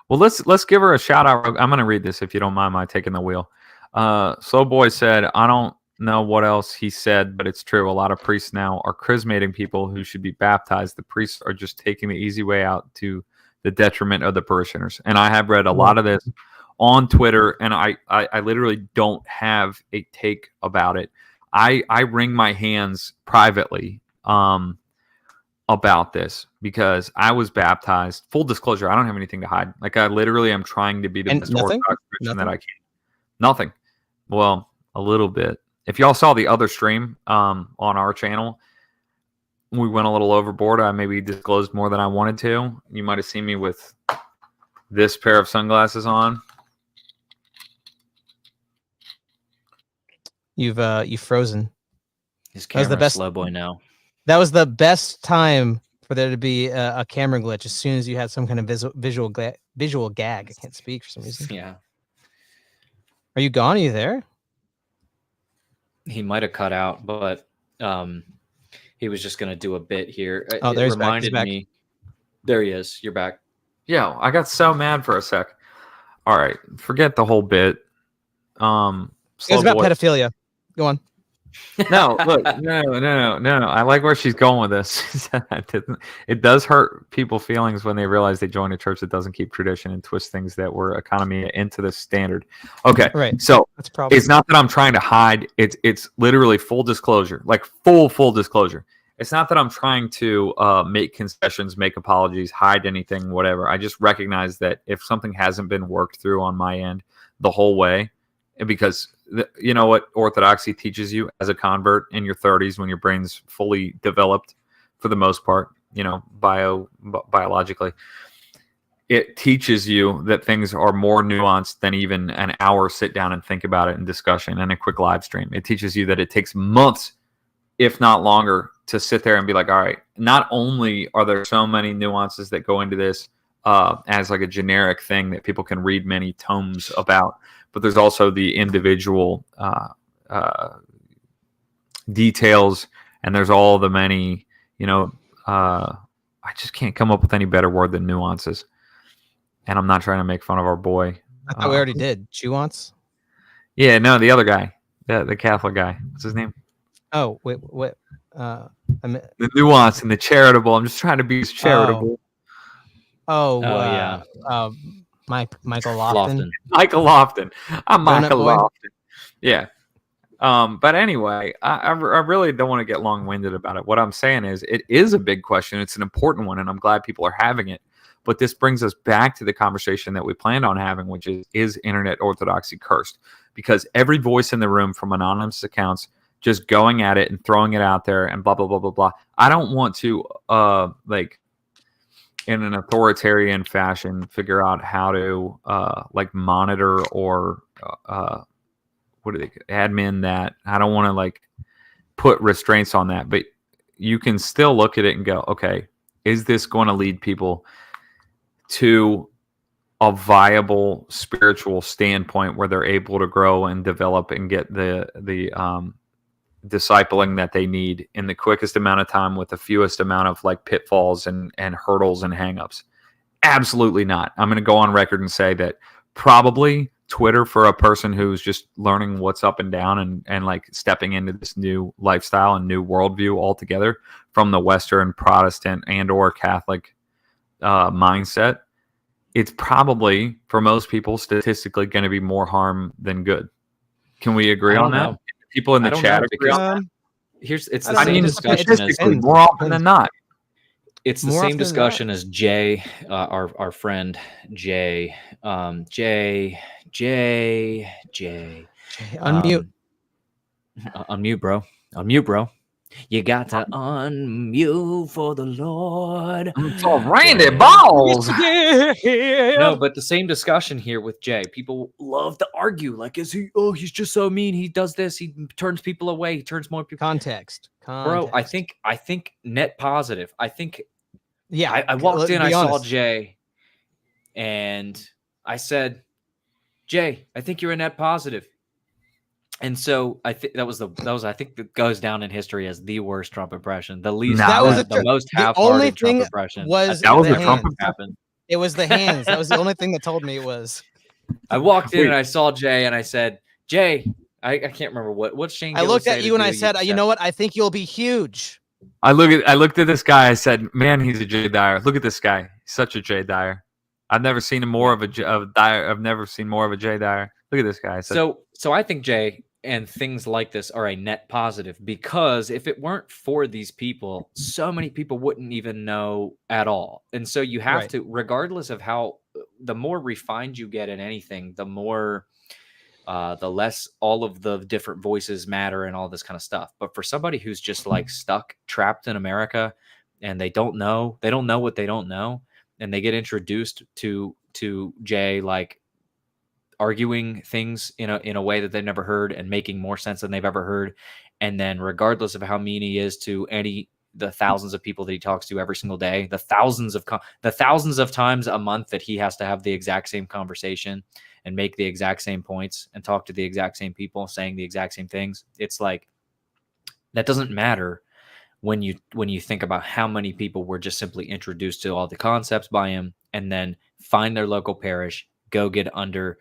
Well, let's give her a shout out. I'm going to read this if you don't mind my taking the wheel. Slow Boy said, I don't know what else he said, but it's true. A lot of priests now are chrismating people who should be baptized. The priests are just taking the easy way out to the detriment of the parishioners. And I have read a lot of this on Twitter, and I literally don't have a take about it. I wring my hands privately about this because I was baptized. Full disclosure, I don't have anything to hide. Like, I literally am trying to be the best Orthodox Christian that I can. Nothing. Well, a little bit. If y'all saw the other stream on our channel, we went a little overboard. I maybe disclosed more than I wanted to. You might have seen me with this pair of sunglasses on. You've frozen. His camera's the best. Slow boy now. That was the best time for there to be a camera glitch as soon as you had some kind of visual gag. I can't speak for some reason. Yeah. Are you gone? Are you there? He might have cut out, but he was just going to do a bit here. Oh, there's reminded me. There he is. You're back. Yeah, I got so mad for a sec. All right, forget the whole bit. It was about pedophilia. Go on. No, look, no. I like where she's going with this. It does hurt people's feelings when they realize they join a church that doesn't keep tradition and twist things that were economy into the standard. Okay, right. So that's probably it's not that I'm trying to hide. It's literally full disclosure, like full disclosure. It's not that I'm trying to make concessions, make apologies, hide anything, whatever. I just recognize that if something hasn't been worked through on my end the whole way, because you know what Orthodoxy teaches you as a convert in your 30s when your brain's fully developed for the most part, you know, biologically, it teaches you that things are more nuanced than even an hour sit down and think about it in discussion and a quick live stream. It teaches you that it takes months, if not longer, to sit there and be like, all right, not only are there so many nuances that go into this as like a generic thing that people can read many tomes about, but there's also the individual details, and there's all the many, you know, I just can't come up with any better word than nuances. And I'm not trying to make fun of our boy. I thought we already did. Nuance? Yeah, no, the other guy, the Catholic guy. What's his name? Oh, wait. The nuance and the charitable. I'm just trying to be as charitable. Yeah. Michael Lofton. Michael Lofton. I'm Michael Lofton. Yeah. But anyway, I really don't want to get long-winded about it. What I'm saying is it is a big question. It's an important one, and I'm glad people are having it. But this brings us back to the conversation that we planned on having, which is internet orthodoxy cursed? Because every voice in the room from anonymous accounts just going at it and throwing it out there and blah, blah, blah, blah, blah. I don't want to, like, in an authoritarian fashion, figure out how to like monitor or admin that. I don't want to like put restraints on that, but you can still look at it and go, okay, is this going to lead people to a viable spiritual standpoint where they're able to grow and develop and get the discipling that they need in the quickest amount of time with the fewest amount of like pitfalls and hurdles and hangups? Absolutely not. I'm going to go on record and say that probably Twitter, for a person who's just learning what's up and down and like stepping into this new lifestyle and new worldview altogether from the Western Protestant and or Catholic mindset, it's probably for most people statistically going to be more harm than good. Can we agree on that? People in the chat agree on that? It's the same discussion as more often than not. It's the same discussion as Jay, our friend Jay. Jay. Unmute. Unmute, bro. Unmute, bro. You got to unmute for the Lord. For Randy Balls. No, but the same discussion here with Jay. People love to argue. Like, is he? Oh, he's just so mean. He does this. He turns people away. He turns more people. Context. Bro, I think net positive. I think. Yeah. I walked in. I saw Jay, and I said, Jay, I think you're a net positive. And so I think that was I think that goes down in history as the worst Trump impression, the least, That was the most the only half-hearted Trump thing impression. was That was the a Trump hands. impression. It was the hands. That was the only thing that told me it was. I walked in Wait. and I saw Jay and I said, Jay, I can't remember what Shane I Gillis looked say at to you and do. I said, you know what? I think you'll be huge. I looked at this guy. I said, "Man, he's a Jay Dyer. Look at this guy. He's such a Jay Dyer. I've never seen him more of a Dyer. I've never seen more of a Jay Dyer. Look at this guy." So I think Jay and things like this are a net positive, because if it weren't for these people, so many people wouldn't even know at all. And so you have to, regardless of how, the more refined you get in anything, the more the less all of the different voices matter and all this kind of stuff. But for somebody who's just like stuck, trapped in America, and they don't know what they don't know, and they get introduced to Jay like arguing things in a way that they've never heard and making more sense than they've ever heard, and then regardless of how mean he is to the thousands of people that he talks to every single day, the thousands of times a month that he has to have the exact same conversation and make the exact same points and talk to the exact same people saying the exact same things, it's like that doesn't matter when you think about how many people were just simply introduced to all the concepts by him, and then find their local parish, go get under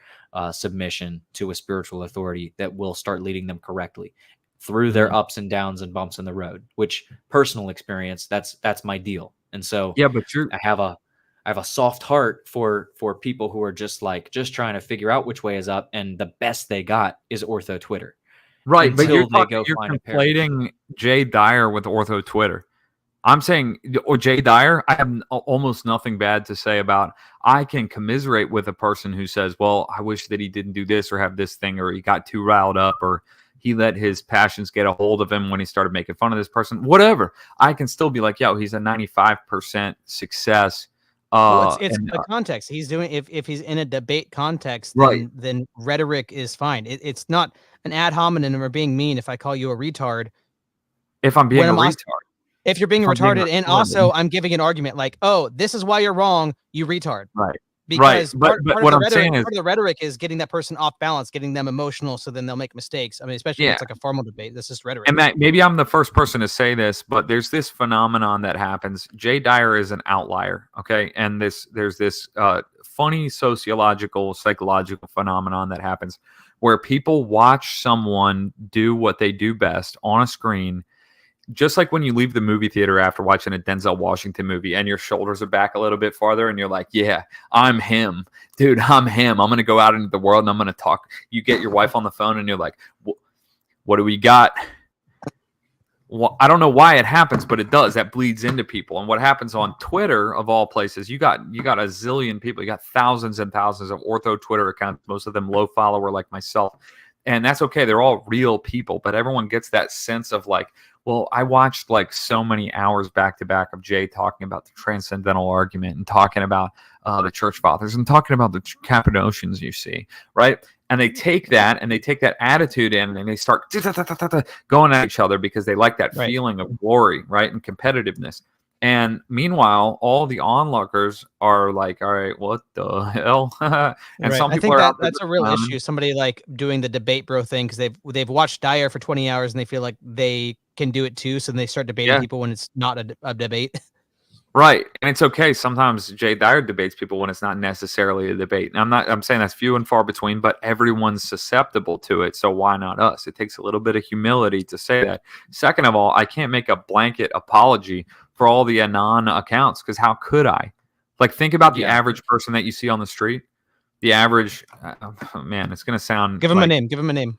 submission to a spiritual authority that will start leading them correctly through their ups and downs and bumps in the road. Which, personal experience, that's my deal. And so yeah, but I have a soft heart for people who are just trying to figure out which way is up, and the best they got is Ortho Twitter. right. But you're find a parish. conflating Jay Dyer with Ortho Twitter. I'm saying, or Jay Dyer, I have almost nothing bad to say about. I can commiserate with a person who says, well, I wish that he didn't do this or have this thing, or he got too riled up, or he let his passions get a hold of him when he started making fun of this person. Whatever. I can still be like, yo, he's a 95% success. Well, it's the context he's doing. If he's in a debate context, then rhetoric is fine. It's not an ad hominem or being mean. If I call you a retard, if I'm being a retard. If you're being retarded, and also I'm giving an argument like, oh, this is why you're wrong, you retard. Right. Because but what I'm saying is, part of the rhetoric is getting that person off balance, getting them emotional, so then they'll make mistakes. I mean, especially if it's like a formal debate. This is rhetoric. And maybe I'm the first person to say this, but there's this phenomenon that happens. Jay Dyer is an outlier, okay? And there's this funny psychological phenomenon that happens where people watch someone do what they do best on a screen. Just like when you leave the movie theater after watching a Denzel Washington movie and your shoulders are back a little bit farther and you're like, yeah, I'm him. Dude, I'm him. I'm going to go out into the world and I'm going to talk. You get your wife on the phone and you're like, what do we got? Well, I don't know why it happens, but it does. That bleeds into people. And what happens on Twitter, of all places, you got a zillion people. You got thousands and thousands of Ortho Twitter accounts, most of them low follower like myself. And that's okay. They're all real people, but everyone gets that sense of like, well, I watched like so many hours back to back of Jay talking about the transcendental argument and talking about the church fathers and talking about the Cappadocians, you see, right? And they take that attitude in and they start going at each other because they like that feeling of glory, right? And competitiveness. And meanwhile, all the onlookers are like, all right, what the hell? And some people that's a real issue. Somebody like doing the debate bro thing because they've watched Dyer for 20 hours and they feel like they can do it too. So they start debating people when it's not a debate. Right. And it's okay. Sometimes Jay Dyer debates people when it's not necessarily a debate. And I'm saying that's few and far between, but everyone's susceptible to it. So why not us? It takes a little bit of humility to say that. Second of all, I can't make a blanket apology for all the Anon accounts, because how could I? Like, think about the average person that you see on the street. The average, man, it's going to sound... Give him a name. Give him a name.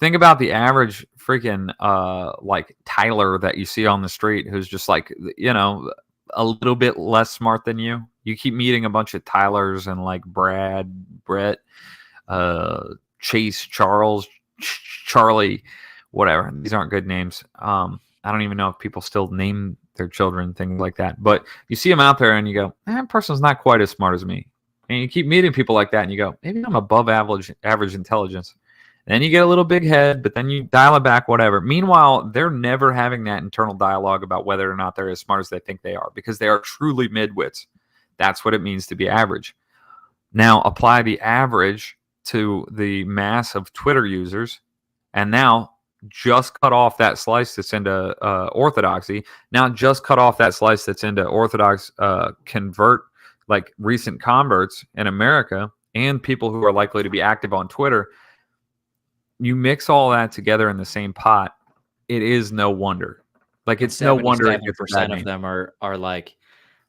Think about the average freaking like Tyler that you see on the street who's just like, you know, a little bit less smart than you. You keep meeting a bunch of Tylers and like Brad, Brett, Chase, Charles, Charlie, whatever. These aren't good names. I don't even know if people still name their children things like that. But you see them out there and you go, that person's not quite as smart as me. And you keep meeting people like that and you go, maybe I'm above average intelligence. Then you get a little big head, but then you dial it back, whatever. Meanwhile, they're never having that internal dialogue about whether or not they're as smart as they think they are, because they are truly midwits. That's what it means to be average. Now, apply the average to the mass of Twitter users, and now just cut off that slice that's into Orthodoxy. Now just cut off that slice that's into Orthodox like recent converts in America and people who are likely to be active on Twitter. You mix all that together in the same pot, it is no wonder. Like it's no wonder it gets a bad of name. them are like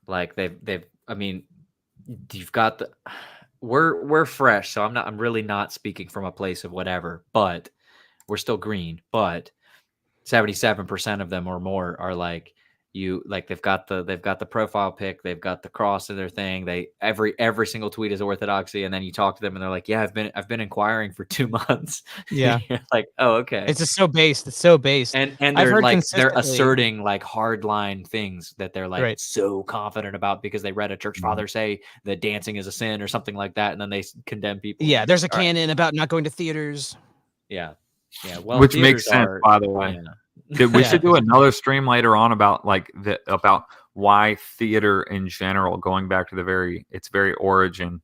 they've. I mean, you've got the. We're fresh, so I'm really not speaking from a place of whatever, but we're still green. But 77% of them or more are like they've got the profile pic, they've got the cross in their thing. They every single tweet is orthodoxy, and then you talk to them and they're like, yeah, I've been inquiring for 2 months. Yeah. You're like, oh, okay. It's just so based. It's so based. And I've they're heard like they're consistently- asserting like hardline things that they're like Right. so confident about because they read a church father say that dancing is a sin or something like that, and then they condemn people. Yeah, there's a All right. canon about not going to theaters. Yeah. Well, Which makes sense, are, by the way. yeah. We Yeah. should do another stream later on about about why theater in general, going back to its very origin,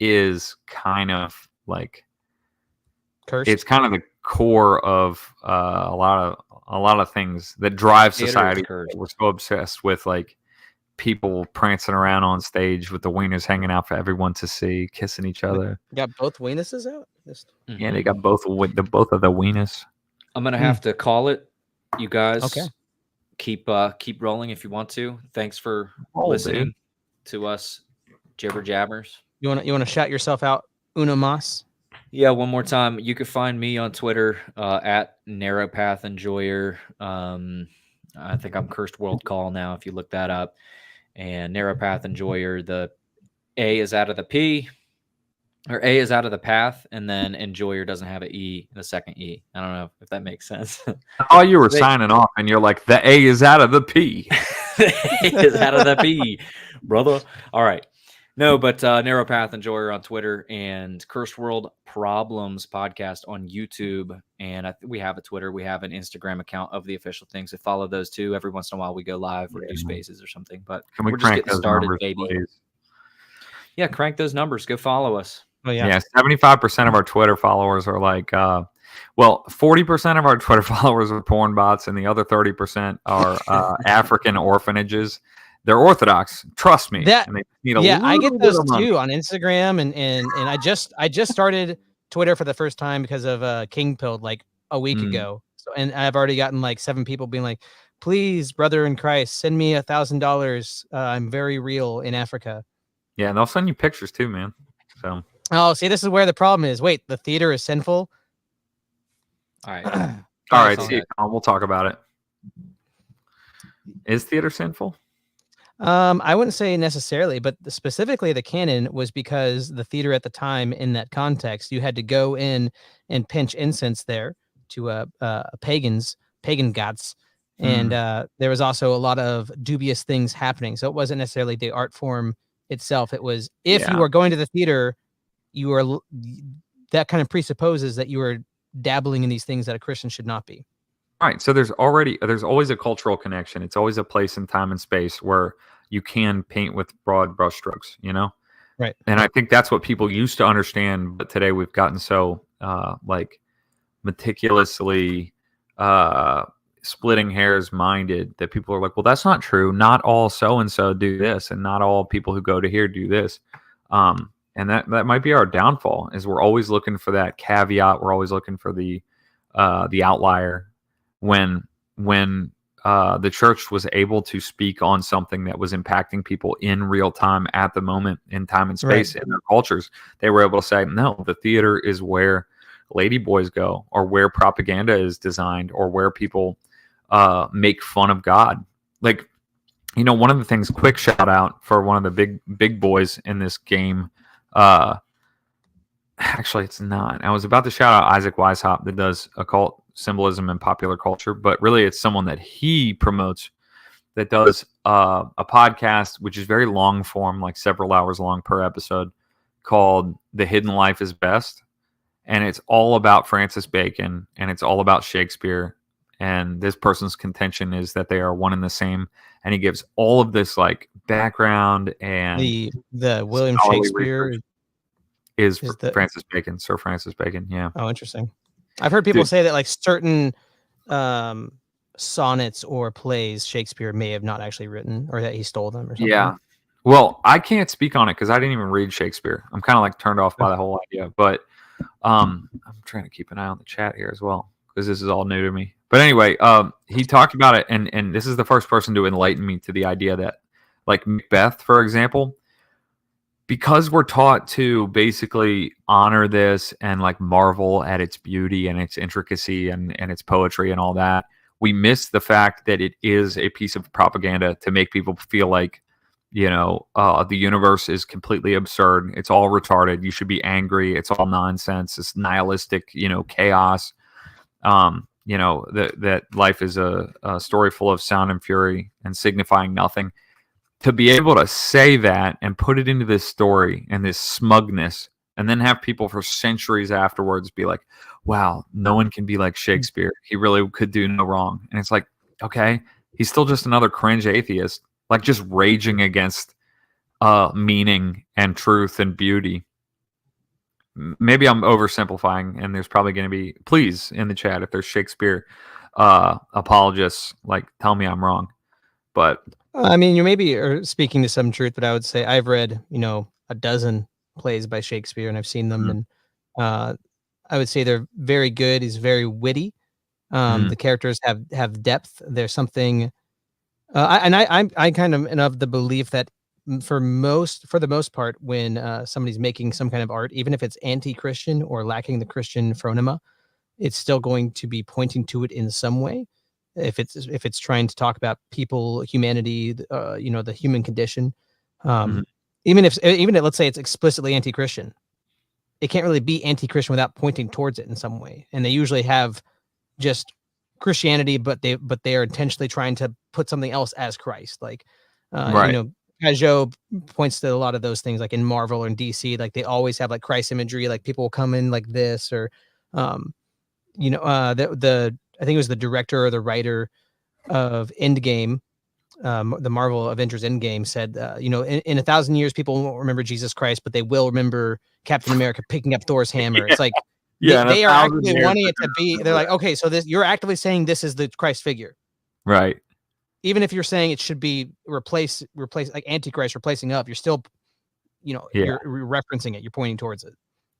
is kind of like Cursed. it's kind of the core of a lot of things that drive Theater is society. cursed. We're so obsessed with like people prancing around on stage with the wieners hanging out for everyone to see, kissing each other. Got both weenuses out. Yeah, they got both of the wieners. I'm gonna have to call it. You guys, Okay. Keep rolling if you want to. Thanks for Oh, listening dude. to us jibber jabbers. You want to shout yourself out, Una Mas? Yeah, one more time. You can find me on Twitter at Narrow Path Enjoyer. I think I'm Cursed World Call now. If you look that up, and Narrow Path Enjoyer, the A is out of the P. Or A is out of the path, and then enjoyer doesn't have an E, the second E. I don't know if that makes sense. Oh, you were signing off, and you're like, the A is out of the P. A is out of the P, brother. All right. No, but Narrow Path Enjoyer on Twitter and Cursed World Problems podcast on YouTube. And we have a Twitter. We have an Instagram account of the official things. So follow those two. Every once in a while we go live or do spaces or something. But Can we we're just crank getting those started, numbers, baby. please? Yeah, crank those numbers. Go follow us. Oh yeah. Yeah, 75% of our Twitter followers are like, 40% of our Twitter followers are porn bots, and the other 30% are African orphanages. They're Orthodox, trust me. That- and they need a I get little bit those of money. too on Instagram, and I just started Twitter for the first time because of King Pilled like a week ago. So and I've already gotten like 7 people being like, please, brother in Christ, send me $1,000. I'm very real in Africa. Yeah, and they'll send you pictures too, man. So Oh, see, this is where the problem is. Wait, the theater is sinful. All right. all right, on see, we'll talk about it. Is theater sinful? I wouldn't say necessarily, but specifically the canon was because the theater at the time in that context, you had to go in and pinch incense there to pagan gods. And there was also a lot of dubious things happening. So it wasn't necessarily the art form itself. It was if you are going to the theater, you are that kind of presupposes that you are dabbling in these things that a Christian should not be. Right. So there's always a cultural connection. It's always a place in time and space where you can paint with broad brushstrokes, you know? Right. And I think that's what people used to understand, but today we've gotten so meticulously splitting hairs minded that people are like, well, that's not true. Not all so and so do this, and not all people who go to here do this. And that might be our downfall, is we're always looking for that caveat. We're always looking for the outlier when the church was able to speak on something that was impacting people in real time at the moment in time and space in their cultures. They were able to say, no, the theater is where ladyboys go, or where propaganda is designed, or where people make fun of God. Like, you know, one of the things, quick shout out for one of the big boys in this game. Actually, it's not. I was about to shout out Isaac Weishaupt, that does occult symbolism and popular culture, but really it's someone that he promotes that does a podcast, which is very long form, like several hours long per episode, called The Hidden Life is Best. And it's all about Francis Bacon, and it's all about Shakespeare. And this person's contention is that they are one and the same. And he gives all of this like background, and The William scholarly Shakespeare research is is the- Francis Bacon, Sir Francis Bacon. Yeah. Oh, interesting. I've heard people Dude. say that like certain sonnets or plays Shakespeare may have not actually written, or that he stole them or something. Yeah. Well, I can't speak on it because I didn't even read Shakespeare. I'm kind of like turned off by the whole idea. But I'm trying to keep an eye on the chat here as well because this is all new to me. But anyway, he talked about it, and this is the first person to enlighten me to the idea that, like Macbeth, for example, because we're taught to basically honor this and like marvel at its beauty and its intricacy and its poetry and all that, we miss the fact that it is a piece of propaganda to make people feel like, you know, the universe is completely absurd. It's all retarded. You should be angry. It's all nonsense. It's nihilistic, you know, chaos. You know, that life is a story full of sound and fury and signifying nothing. To be able to say that and put it into this story and this smugness, and then have people for centuries afterwards be like, wow, no one can be like Shakespeare. He really could do no wrong. And it's like, okay, he's still just another cringe atheist, like just raging against meaning and truth and beauty. Maybe I'm oversimplifying, and there's probably going to be, please, in the chat, if there's Shakespeare apologists, like, tell me I'm wrong. But I mean, you maybe are speaking to some truth, but I would say I've read, you know, a dozen plays by Shakespeare, and I've seen them, and I would say they're very good. He's very witty. The characters have depth. There's something, I kind of am of the belief that for the most part, when somebody's making some kind of art, even if it's anti-Christian or lacking the Christian phronema, it's still going to be pointing to it in some way. If it's trying to talk about people, humanity, you know, the human condition, even if let's say it's explicitly anti-Christian, it can't really be anti-Christian without pointing towards it in some way. And they usually have just Christianity, but they are intentionally trying to put something else as Christ. Like, Right. you know, Pajot points to a lot of those things, like in Marvel or in DC, like they always have like Christ imagery, like people will come in like this, or, you know, I think it was the director or the writer of Endgame, the Marvel Avengers Endgame, said, you know, in 1,000 years, people won't remember Jesus Christ, but they will remember Captain America picking up Thor's hammer. It's like, they are actually wanting it to be, they're like, okay, so this, you're actively saying this is the Christ figure. Right. Even if you're saying it should be replace like Antichrist replacing up, you're still, you know, you're referencing it. You're pointing towards it.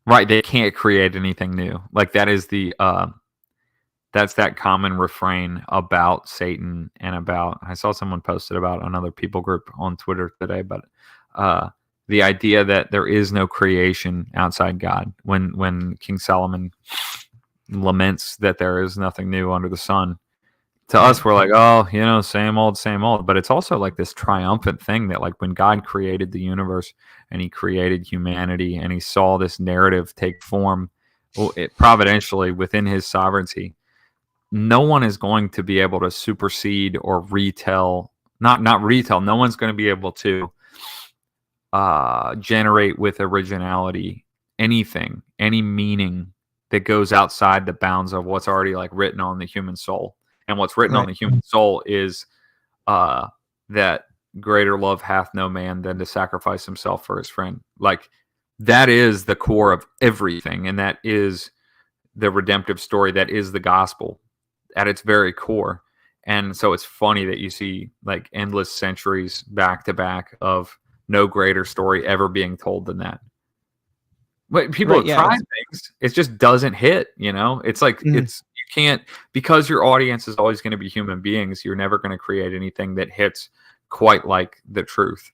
Right. They can't create anything new. Like that is the, that's that common refrain about Satan and about, I saw someone posted about another people group on Twitter today, but the idea that there is no creation outside God. When King Solomon laments that there is nothing new under the sun, to us, we're like, oh, you know, same old. But it's also like this triumphant thing that like when God created the universe and he created humanity and he saw this narrative take form, providentially within his sovereignty, no one is going to be able to supersede or retell, not retell. No one's going to be able to generate with originality anything, any meaning that goes outside the bounds of what's already like written on the human soul. And what's written on the human soul is that greater love hath no man than to sacrifice himself for his friend. Like that is the core of everything, and that is the redemptive story. That is the gospel at its very core. And so it's funny that you see like endless centuries back to back of no greater story ever being told than that. But people have tried things. It just doesn't hit, you know? It's like, you can't, because your audience is always going to be human beings, you're never going to create anything that hits quite like the truth.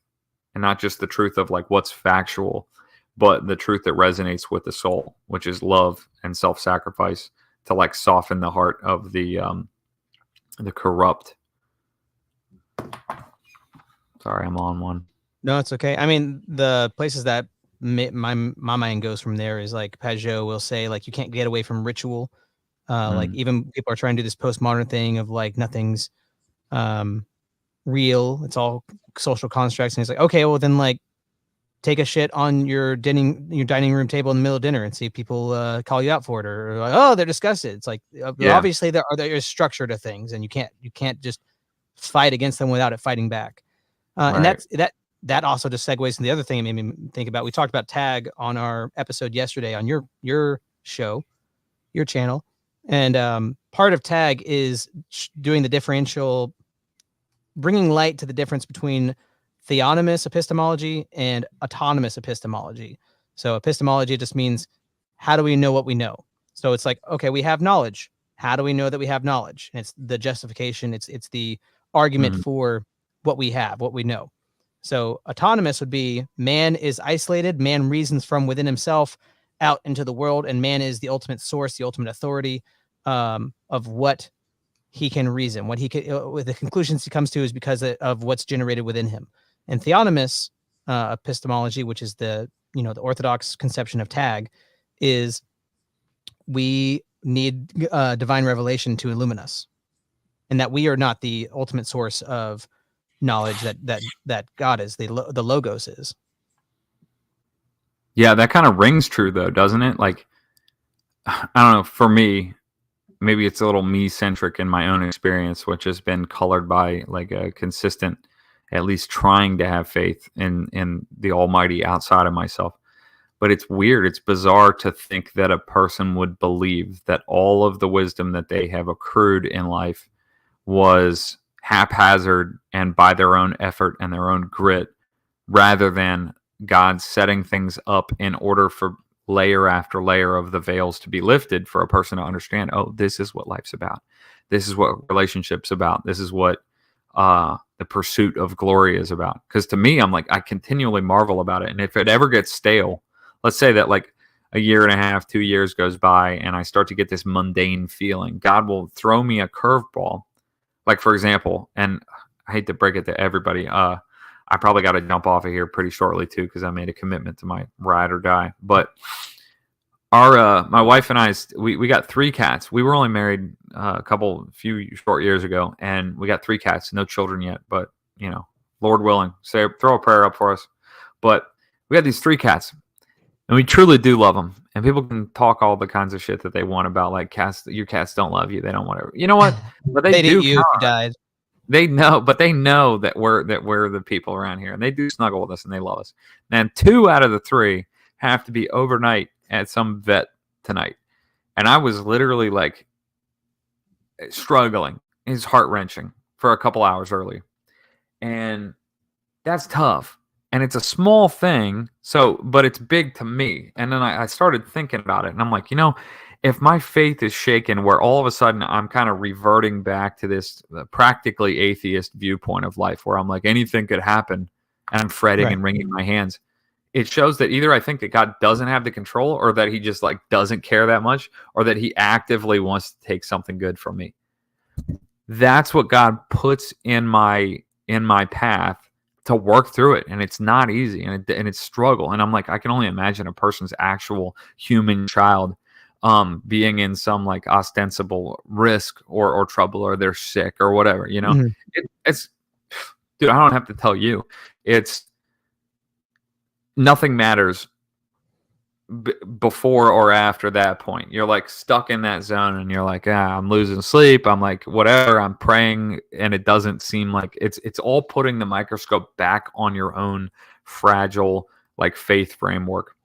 And not just the truth of like what's factual, but the truth that resonates with the soul, which is love and self-sacrifice to like soften the heart of the corrupt. Sorry, I'm on one. No, it's okay. I mean, the places that my mind goes from there is like Pajot will say like you can't get away from ritual. Like even people are trying to do this postmodern thing of like nothing's real. It's all social constructs. And he's like, okay, well then like take a shit on your dining room table in the middle of dinner and see if people call you out for it, or like, oh, they're disgusted. It's like obviously there is structure to things, and you can't just fight against them without it fighting back. And that also just segues into the other thing it made me think about. We talked about tag on our episode yesterday on your show, your channel. And part of tag is doing the differential, bringing light to the difference between theonomous epistemology and autonomous epistemology. So epistemology just means, how do we know what we know? So it's like, okay, we have knowledge. How do we know that we have knowledge? And it's the justification. It's the argument for what we have, what we know. So autonomous would be, man is isolated, man reasons from within himself out into the world, and man is the ultimate source, the ultimate authority of what he can reason, what he can, with the conclusions he comes to is because of what's generated within him. And theonomous epistemology, which is the Orthodox conception of tag, is we need divine revelation to illumine us, and that we are not the ultimate source of knowledge, that God is, the logos is. Yeah, that kind of rings true though, doesn't it? Like, I don't know, for me, maybe it's a little me-centric in my own experience, which has been colored by like a consistent, at least trying to have faith in the Almighty outside of myself. But it's weird, it's bizarre to think that a person would believe that all of the wisdom that they have accrued in life was haphazard and by their own effort and their own grit, rather than God setting things up in order for layer after layer of the veils to be lifted for a person to understand, oh, this is what life's about. This is what relationships about. This is what the pursuit of glory is about. Because to me, I'm like, I continually marvel about it. And if it ever gets stale, let's say that like a year and a half, 2 years goes by and I start to get this mundane feeling, God will throw me a curveball. Like, for example, and I hate to break it to everybody, I probably got to jump off of here pretty shortly too, because I made a commitment to my ride or die. But my wife and I, we got 3 cats. We were only married a few short years ago, and we got 3 cats, no children yet, but Lord willing, throw a prayer up for us. But we got these 3 cats, and we truly do love them. And people can talk all the kinds of shit that they want about, like, cats. Your cats don't love you. They don't whatever. You know what? But they do. You died. They know, but they know that we're the people around here, and they do snuggle with us and they love us. And 2 out of the 3 have to be overnight at some vet tonight, and I was literally like struggling. It's heart-wrenching for a couple hours early, and that's tough. And it's a small thing, but it's big to me. And then I started thinking about it, and I'm like, if my faith is shaken, where all of a sudden I'm kind of reverting back to this practically atheist viewpoint of life, where I'm like, anything could happen, and I'm fretting and wringing my hands, it shows that either I think that God doesn't have the control, or that he just like doesn't care that much, or that he actively wants to take something good from me. That's what God puts in my path to work through it, and it's not easy, and it's struggle. And I'm like, I can only imagine a person's actual human child being in some like ostensible risk or trouble, or they're sick or whatever, it's, dude, I don't have to tell you, it's nothing matters before or after that point. You're like stuck in that zone, and you're like, I'm losing sleep, I'm like whatever, I'm praying, and it doesn't seem like it's all putting the microscope back on your own fragile like faith framework.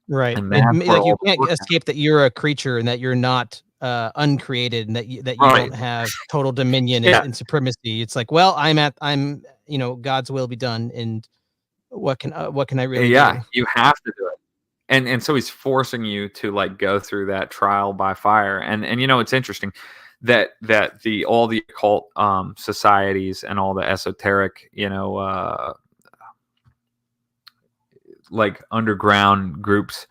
Right. Like you can't escape that you're a creature, and that you're not uncreated, and that you don't have total dominion and supremacy. It's like, well, I'm God's will be done, and what can I really do? You have to do it. And so he's forcing you to like go through that trial by fire. And it's interesting that all the occult societies and all the esoteric, like underground groups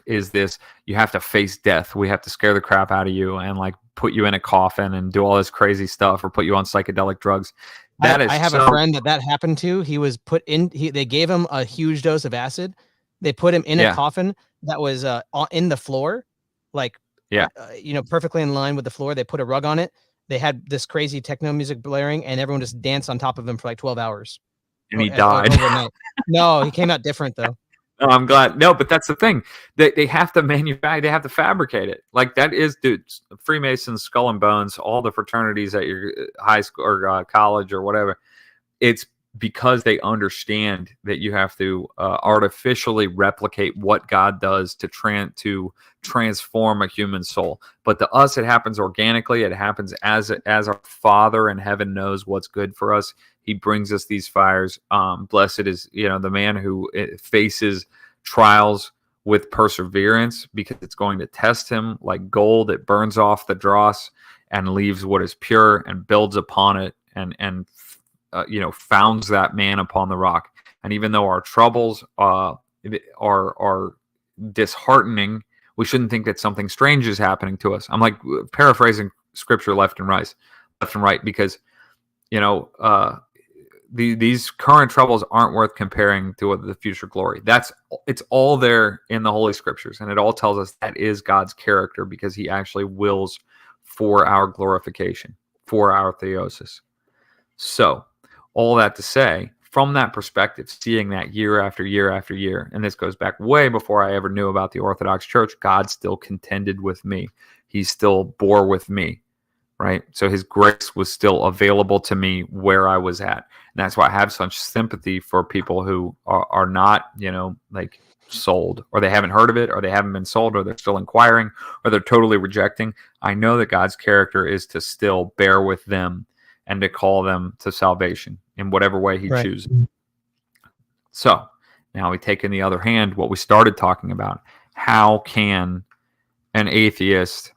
is this: you have to face death. We have to scare the crap out of you and like put you in a coffin and do all this crazy stuff, or put you on psychedelic drugs. I have a friend that happened to. He was put in. They gave him a huge dose of acid. They put him in a coffin that was in the floor, like perfectly in line with the floor. They put a rug on it. They had this crazy techno music blaring, and everyone just danced on top of him for like 12 hours. And he died. No, he came out different though. Oh, I'm glad. No, but that's the thing. They have to manufacture. They have to fabricate it. Like that is, dude. Freemasons, Skull and Bones, all the fraternities at your high school or college or whatever. It's because they understand that you have to artificially replicate what God does to transform a human soul. But to us, it happens organically. It happens as our Father in heaven knows what's good for us. He brings us these fires. Blessed is the man who faces trials with perseverance, because it's going to test him like gold. It burns off the dross and leaves what is pure and builds upon it and founds that man upon the rock. And even though our troubles are disheartening, we shouldn't think that something strange is happening to us. I'm like paraphrasing scripture left and right, because these current troubles aren't worth comparing to the future glory. It's all there in the Holy Scriptures, and it all tells us that is God's character, because he actually wills for our glorification, for our theosis. So all that to say, from that perspective, seeing that year after year after year, and this goes back way before I ever knew about the Orthodox Church, God still contended with me. He still bore with me, right? So his grace was still available to me where I was at. And that's why I have such sympathy for people who are not, like sold, or they haven't heard of it, or they haven't been sold, or they're still inquiring, or they're totally rejecting. I know that God's character is to still bear with them and to call them to salvation in whatever way he chooses. So now we take in the other hand what we started talking about. How can an atheist,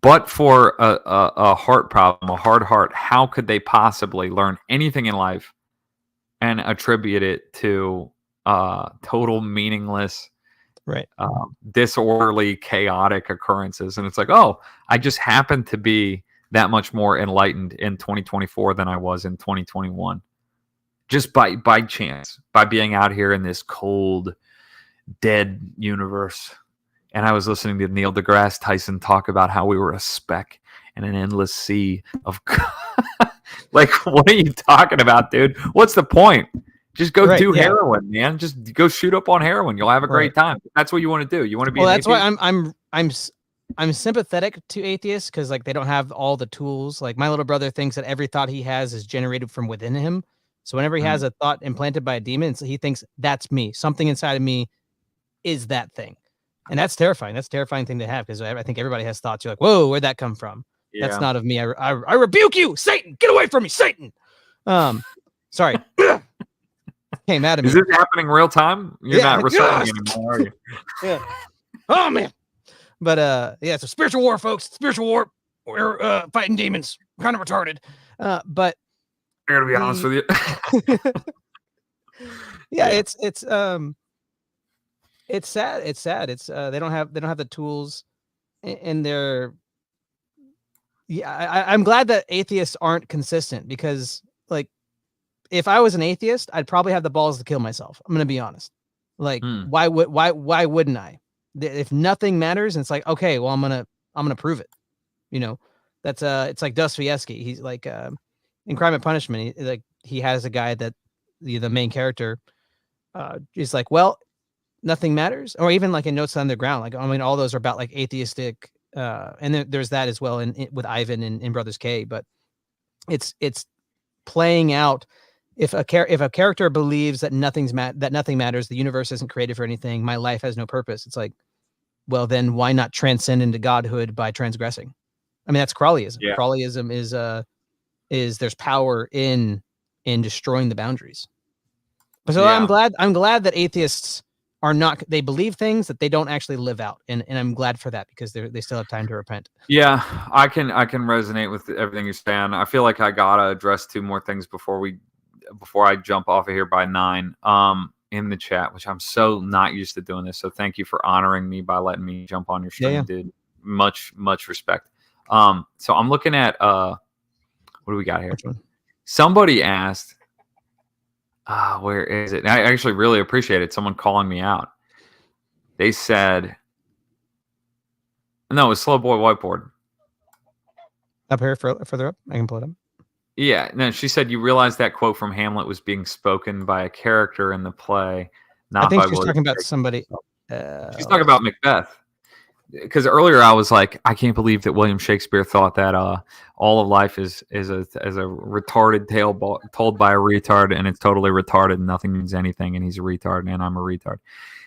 but for a heart problem, a hard heart, how could they possibly learn anything in life and attribute it to total meaningless, disorderly, chaotic occurrences? And it's like, oh, I just happen to be that much more enlightened in 2024 than I was in 2021. Just by chance, by being out here in this cold, dead universe. And I was listening to Neil deGrasse Tyson talk about how we were a speck in an endless sea of... Like, what are you talking about, dude? What's the point? Just go do heroin, man. Just go shoot up on heroin. You'll have a great time. That's what you want to do. You want to be. Well, that's why I'm sympathetic to atheists, because like they don't have all the tools. Like my little brother thinks that every thought he has is generated from within him. So whenever he has a thought implanted by a demon, he thinks that's me. Something inside of me is that thing. And that's terrifying. That's a terrifying thing to have, because I think everybody has thoughts. You're like, whoa, where'd that come from? Yeah. That's not of me. I rebuke you, Satan. Get away from me, Satan. Sorry. Came out of me. Is this happening real time? You're not responding anymore, are you? Yeah. Oh, man. But it's a spiritual war, folks. Spiritual war. We're fighting demons. Kind of retarded. But I gotta be honest with you. It's sad. It's sad. It's they don't have the tools, and they're I'm glad that atheists aren't consistent, because like if I was an atheist, I'd probably have the balls to kill myself. I'm gonna be honest. Like why wouldn't I? If nothing matters, and it's like, okay, well I'm gonna prove it. That's it's like Dostoevsky. He's like in Crime and Punishment. He has a guy that the main character is like, well, nothing matters. Or even like in Notes on the Ground, like I mean, all those are about like atheistic, and there's that as well with Ivan in Brothers K. But it's playing out. If a character believes that nothing matters, the universe isn't created for anything, my life has no purpose. It's like, well, then why not transcend into godhood by transgressing? I mean, that's Crowleyism. Yeah. Crowleyism is there's power in destroying the boundaries. So I'm glad that atheists are not, they believe things that they don't actually live out, and I'm glad for that, because they still have time to repent. Yeah, I can resonate with everything you're saying. I feel like I gotta address two more things before I jump off of here by 9 in the chat, which I'm so not used to doing this. So thank you for honoring me by letting me jump on your stream, dude. Much respect. So I'm looking at what do we got here? Somebody asked, where is it? I actually really appreciate it. Someone calling me out. They said, no, it was Slow Boy Whiteboard. Up here, further up. I can pull it up. Yeah, no, she said you realize that quote from Hamlet was being spoken by a character in the play, not by I think she's talking about somebody. She's talking about Macbeth. because earlier I was like, I can't believe that William Shakespeare thought that all of life is a retarded tale told by a retard, and it's totally retarded and nothing means anything, and he's a retard and I'm a retard.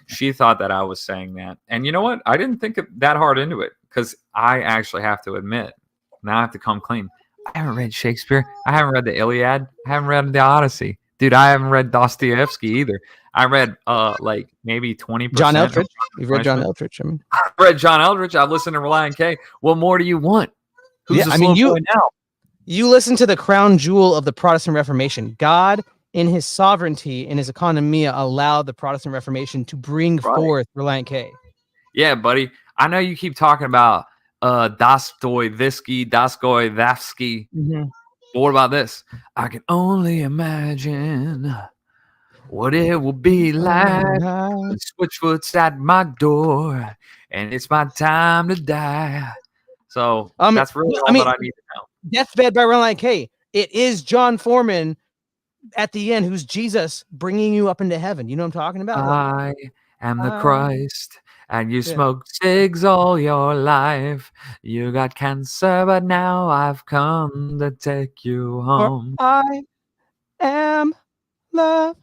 She thought that I was saying that, and you know what? I didn't think that hard into it, because I actually have to admit, now I have to come clean. I haven't read Shakespeare. I haven't read the Iliad. I haven't read the Odyssey. Dude, I haven't read Dostoevsky either. I read like maybe 20%. John Eldridge. You've read John Eldridge. I mean, I read John Eldridge. I've listened to Reliant K. What more do you want? Who's yeah, I mean, now? You listen to the crown jewel of the Protestant Reformation. God, in his sovereignty, in his economia, allowed the Protestant Reformation to bring forth Reliant K. Yeah, buddy. I know you keep talking about Dostoevsky. Mm-hmm. But what about this? I can only imagine what it will be like when Switchfoot's at my door and it's my time to die. So that's really all that I need to know. Deathbed by Reliant K. It is John Foreman at the end, who's Jesus bringing you up into heaven. You know what I'm talking about? I am the Christ, and you smoked cigs all your life. You got cancer, but now I've come to take you home. I am love.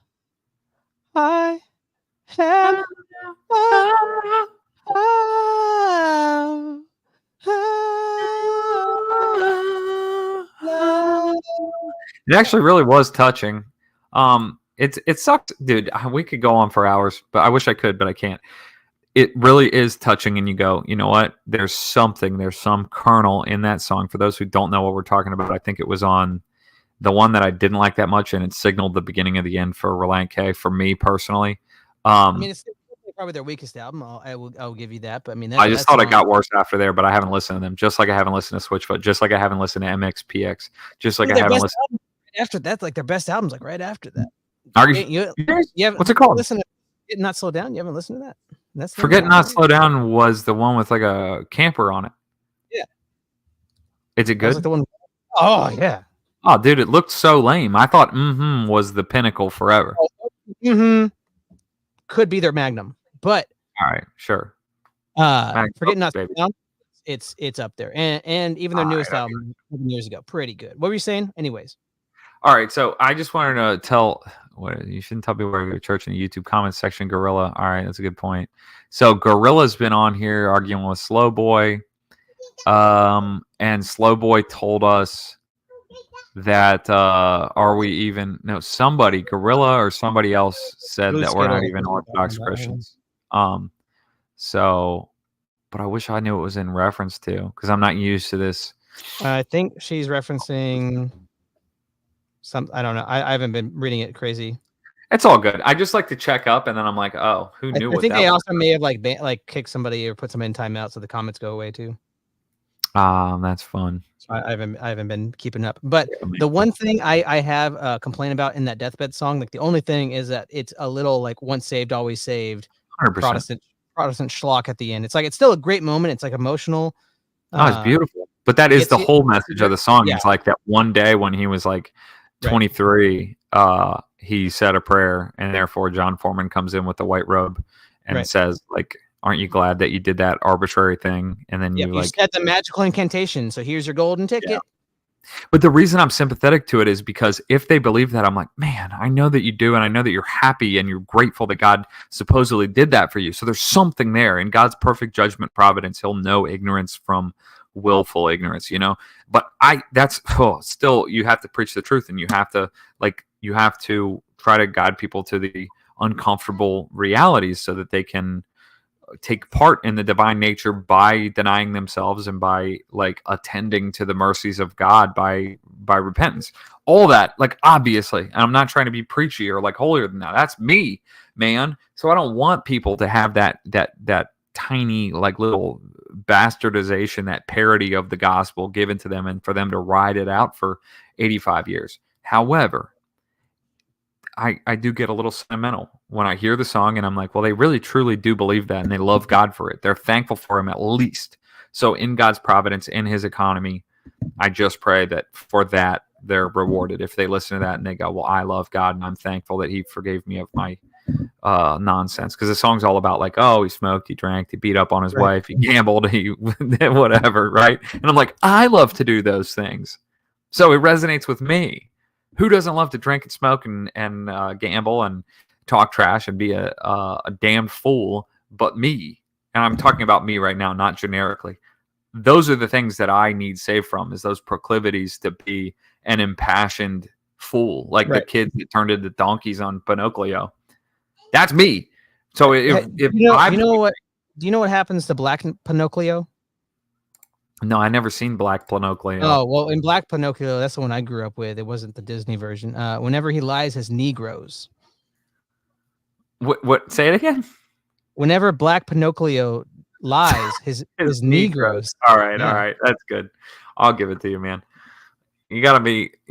I am It actually really was touching. It sucked, dude. We could go on for hours, but I wish I could, but I can't. It really is touching, and you go, you know what? There's some kernel in that song. For those who don't know what we're talking about, I think it was on the one that I didn't like that much, and it signaled the beginning of the end for Reliant K for me personally. I mean, it's probably their weakest album. I'll give you that. But I mean, I just thought it got worse after there, but I haven't listened to them. Just like I haven't listened to Switchfoot. Just like I haven't listened to MXPX. Just like I haven't listened. After that, like their best albums, like right after that. Are you what's it called? Listen to Forget Not Slow Down. You haven't listened to that? That's Forget Not Slow Down was the one with like a camper on it. Yeah. Is it good? Like the one. Oh yeah. Oh, dude, it looked so lame. I thought was the pinnacle forever. Could be their magnum, but all right, sure. Forget Not Slow Down. It's up there, and even their newest album 7 years ago, pretty good. What were you saying? Anyways. All right, so I just wanted to tell. You shouldn't tell people where you go to church in the YouTube comments section. Gorilla. All right, that's a good point. So Gorilla's been on here arguing with Slow Boy, and Slow Boy told us that somebody, Gorilla or somebody else said that we're not even Orthodox Christians. So, but I wish I knew it was in reference to, because I'm not used to this. I think she's referencing. I don't know. I haven't been reading it crazy. It's all good. I just like to check up, and then I'm like, oh, who knew? I think they also may have like kicked somebody or put somebody in timeout so the comments go away too. That's fun. So I haven't been keeping up. But the one thing I have a complaint about in that Deathbed song, like the only thing is that it's a little like once saved, always saved. 100%. Protestant schlock at the end. It's like it's still a great moment. It's like emotional. Oh, it's beautiful. But that is the whole message of the song. Yeah. It's like that one day when he was like 23, he said a prayer, and therefore John Foreman comes in with the white robe and says, like, aren't you glad that you did that arbitrary thing? And then you said the magical incantation, so here's your golden ticket. Yeah. But the reason I'm sympathetic to it is because if they believe that, I'm like, man, I know that you do, and I know that you're happy and you're grateful that God supposedly did that for you. So there's something there. In God's perfect judgment providence, he'll know ignorance from willful ignorance, But still, you have to preach the truth, and you have to try to guide people to the uncomfortable realities so that they can take part in the divine nature by denying themselves and by like attending to the mercies of God by repentance. All that, like, obviously, and I'm not trying to be preachy or like holier than that. That's me, man. So I don't want people to have that tiny like little bastardization, that parody of the gospel given to them, and for them to ride it out for 85 years. However, I do get a little sentimental when I hear the song, and I'm like, well, they really truly do believe that, and they love God for it. They're thankful for him at least. So in God's providence, in his economy, I just pray that for that they're rewarded. If they listen to that and they go, well, I love God and I'm thankful that he forgave me of my nonsense, because the song's all about like, oh, he smoked, he drank, he beat up on his Right. wife, he gambled, he whatever, right? And I'm like, I love to do those things, so it resonates with me. Who doesn't love to drink and smoke and gamble and talk trash and be a damned fool but me? And I'm talking about me right now, not generically. Those are the things that I need saved from, is those proclivities to be an impassioned fool, like the kids that turned into donkeys on Pinocchio. That's me. So if do you know what happens to Black Pinocchio? No, I never seen Black Pinocchio. Oh, well, in Black Pinocchio, that's the one I grew up with. It wasn't the Disney version. Whenever he lies, his knee grows. What? Say it again. Whenever Black Pinocchio lies, his knee grows. All right, that's good. I'll give it to you, man. You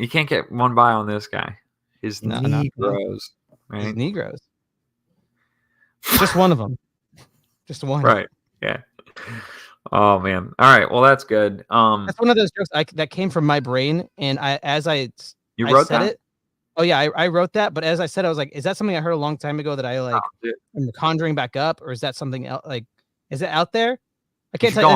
can't get one by on this guy. His knee grows. Right? His knee grows. Just one of them. Just one. Right. Yeah. Oh man. All right. Well, that's good. That's one of those jokes that came from my brain, and you wrote said that? it. Oh yeah, I wrote that. But as I said, I was like, is that something I heard a long time ago that I like am conjuring back up, or is that something else? Like, is it out there? I can't tell you.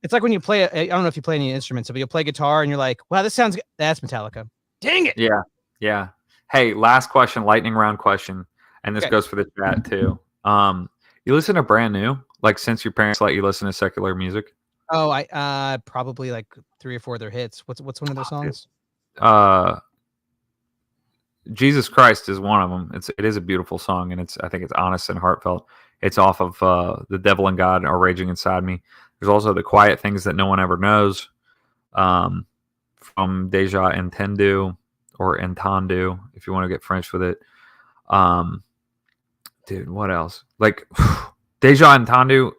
It's like when you play. I don't know if you play any instruments, but you'll play guitar and you're like, wow, this sounds good. That's Metallica. Dang it. Yeah. Yeah. Hey, last question, lightning round question, and this goes for the chat too. You listen to brand new, like since your parents let you listen to secular music? Oh, I probably like 3 or 4 of their hits. What's one of their songs? Jesus Christ is one of them. It is a beautiful song, and I think it's honest and heartfelt. It's off of The Devil and God Are Raging Inside Me. There's also The Quiet Things That No One Ever Knows, from Deja Entendu, or Entendu, if you want to get French with it. Dude, what else? Like, Deja Entendu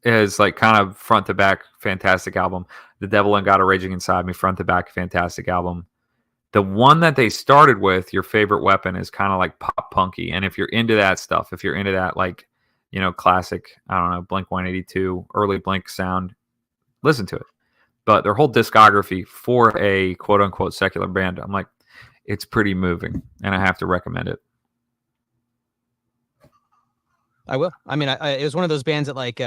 is like kind of front to back fantastic album. The Devil and God Are Raging Inside Me, front to back fantastic album. The one that they started with, Your Favorite Weapon, is kind of like pop punky. And if you're into that stuff, if you're into that, like, classic, I don't know, Blink-182, early Blink sound, listen to it. But their whole discography for a quote unquote secular band, I'm like, it's pretty moving, and I have to recommend it. I will. I mean, it was one of those bands that like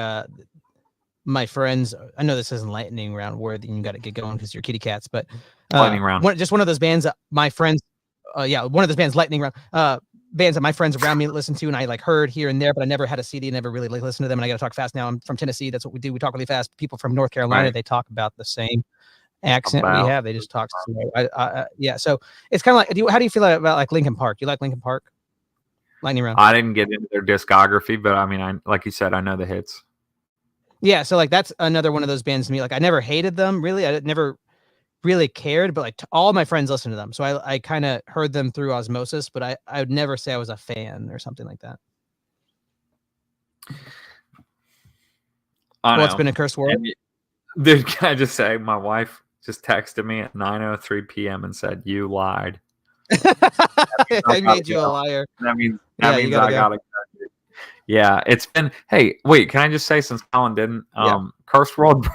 my friends. I know this isn't lightning round word, and you got to get going because you're kitty cats. But lightning round. Just one of those bands that my friends. One of those bands, lightning round. Bands that my friends around me listen to, and I like heard here and there, but I never had a CD, never really like listened to them. And I got to talk fast now. I'm from Tennessee. That's what we do. We talk really fast. People from North Carolina, They talk about the same accent we have. They just talk slow. Yeah. So it's kind of like. How do you feel about like Linkin Park? You like Linkin Park? Lightning round. I didn't get into their discography, but I mean, like you said, I know the hits. Yeah, so like that's another one of those bands to me. Like I never hated them, really. I never really cared, but like all my friends listened to them, so I kind of heard them through osmosis. But I would never say I was a fan or something like that. Well, it's been a cursed world. Dude, can I just say, my wife just texted me at 9:03 p.m. and said, "You lied." I made you a liar. That means I gotta go. Yeah, it's been. Hey, wait, can I just say, since Colin didn't, Cursed World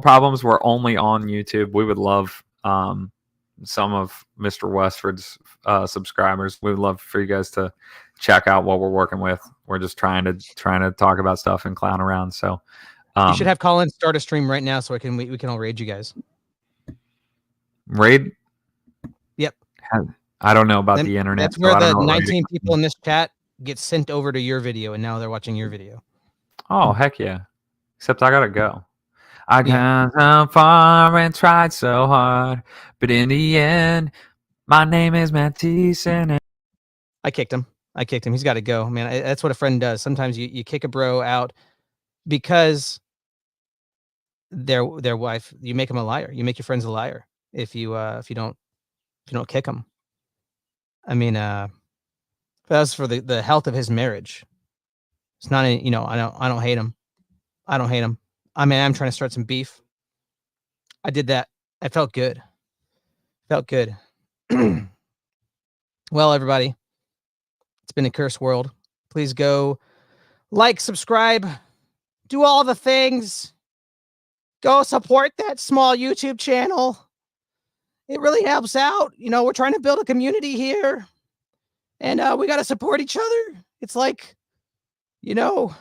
Problems were only on YouTube. We would love some of Mr. Westford's subscribers. We would love for you guys to check out what we're working with. We're just trying to talk about stuff and clown around. So you should have Colin start a stream right now so we can all raid you guys. Raid? Yep. I don't know about the internet. That's where the 19 people in this chat get sent over to your video, and now they're watching your video. Oh, heck yeah. Except I gotta go. I got so far and tried so hard, but in the end, my name is Matt Thiessen. I kicked him. He's got to go, man. That's what a friend does. Sometimes you kick a bro out because their wife. You make him a liar. You make your friends a liar if you don't kick him. I mean, that's for the health of his marriage. It's not I don't hate him. I don't hate him. I mean, I'm trying to start some beef. I did that. I felt good. Well, everybody, it's been a curse world. Please go like, subscribe, do all the things. Go support that small YouTube channel. It really helps out. We're trying to build a community here. And we got to support each other. It's like, you know,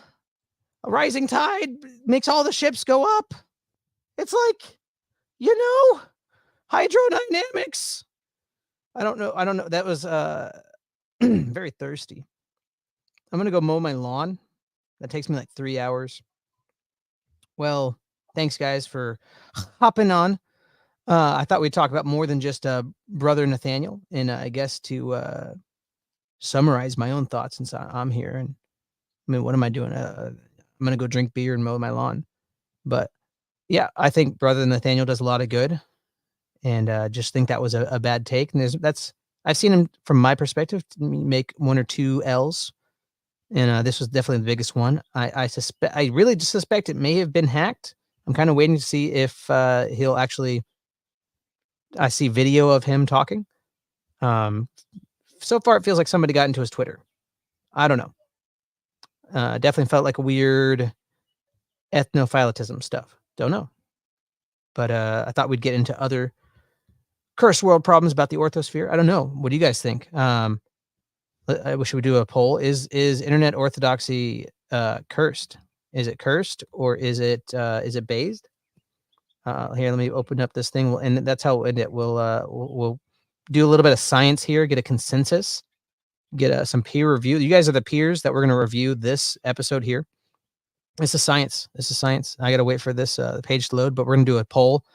a rising tide makes all the ships go up. It's like, you know, hydrodynamics. I don't know. That was very thirsty. I'm going to go mow my lawn. That takes me like 3 hours. Well, thanks guys for hopping on. I thought we'd talk about more than just Brother Nathaniel, and I guess to summarize my own thoughts since I'm here. And I mean, what am I doing? I'm gonna go drink beer and mow my lawn. But yeah, I think Brother Nathaniel does a lot of good, and just think that was a bad take. And I've seen him from my perspective make 1 or 2 L's, and this was definitely the biggest one. I really just suspect it may have been hacked. I'm kind of waiting to see if he'll actually. I see video of him talking. So far, it feels like somebody got into his Twitter. I don't know. Definitely felt like a weird ethnophiletism stuff. Don't know. But I thought we'd get into other curse world problems about the Orthosphere. I don't know. What do you guys think? I wish we would do a poll. Is internet orthodoxy cursed? Is it cursed or is it based? Here, let me open up this thing, and that's how we'll end it. We'll do a little bit of science here, get a consensus, get some peer review. You guys are the peers that we're going to review this episode here. This is science. I got to wait for this page to load, but we're going to do a poll.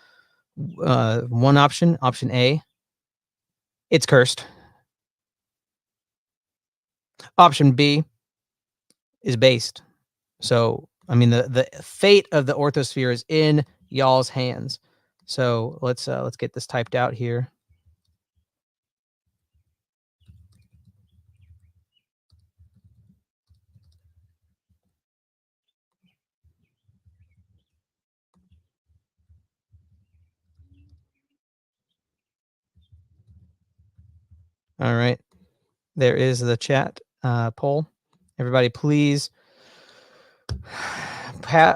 One option A, it's cursed. Option B is based. So, I mean, the fate of the Orthosphere is in y'all's hands. So let's get this typed out here. All right. There is the chat poll. Everybody, please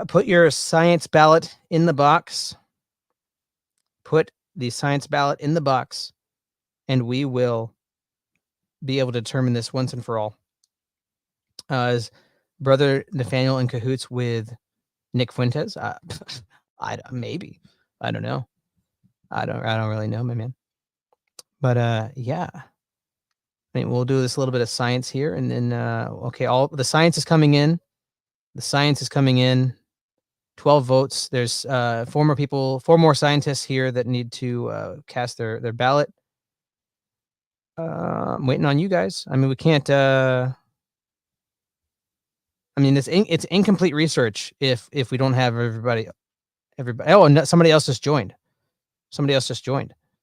put your science ballot in the box. Put the science ballot in the box, and we will be able to determine this once and for all. Is Brother Nathaniel in cahoots with Nick Fuentes? Maybe. I don't know. I don't really know, my man. But yeah. I mean, we'll do this little bit of science here, and then okay, all the science is coming in. The science is coming in. 12 votes. There's 4 more scientists here that need to cast their ballot. I'm waiting on you guys. I mean, we can't. I mean, it's incomplete research if we don't have everybody. Oh, and somebody else just joined.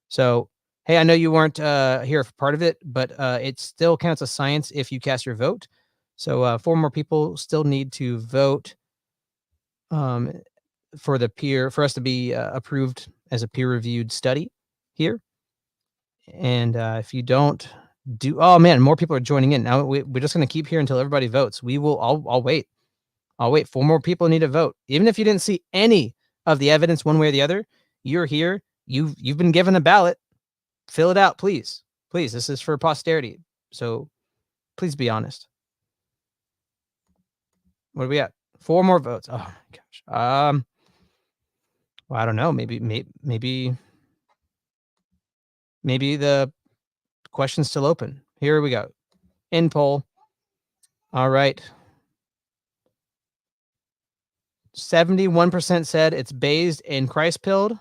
So, hey, I know you weren't here for part of it, but it still counts as science if you cast your vote. So 4 more people still need to vote for us to be approved as a peer-reviewed study here. And if you don't oh man, more people are joining in now. We're just going to keep here until everybody votes. I'll wait. 4 more people need to vote. Even if you didn't see any of the evidence one way or the other, you're here. You've been given a ballot. Fill it out, please. This is for posterity. So please be honest. What are we at? 4 more votes. Oh my gosh. Well, I don't know. Maybe the question's still open. Here we go. In poll. All right. 71% said it's based in Christ pilled,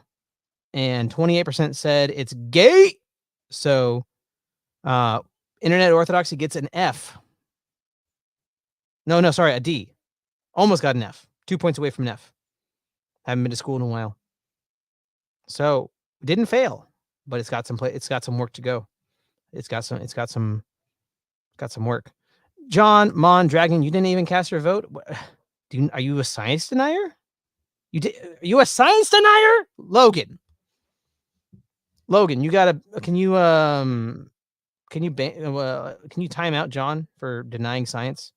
and 28% said it's gay. So internet orthodoxy gets an F. No, sorry, a D. Almost got an F. 2 points away from an F. Haven't been to school in a while. So didn't fail, but it's got some work to go. It's got some work. John, Mon, Dragon, you didn't even cast your vote. Are you a science denier? Are you a science denier? Logan, you gotta. Can you time out John for denying science?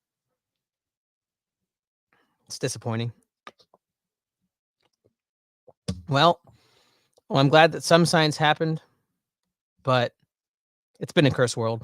It's disappointing. Well, I'm glad that some science happened, but it's been a curse world.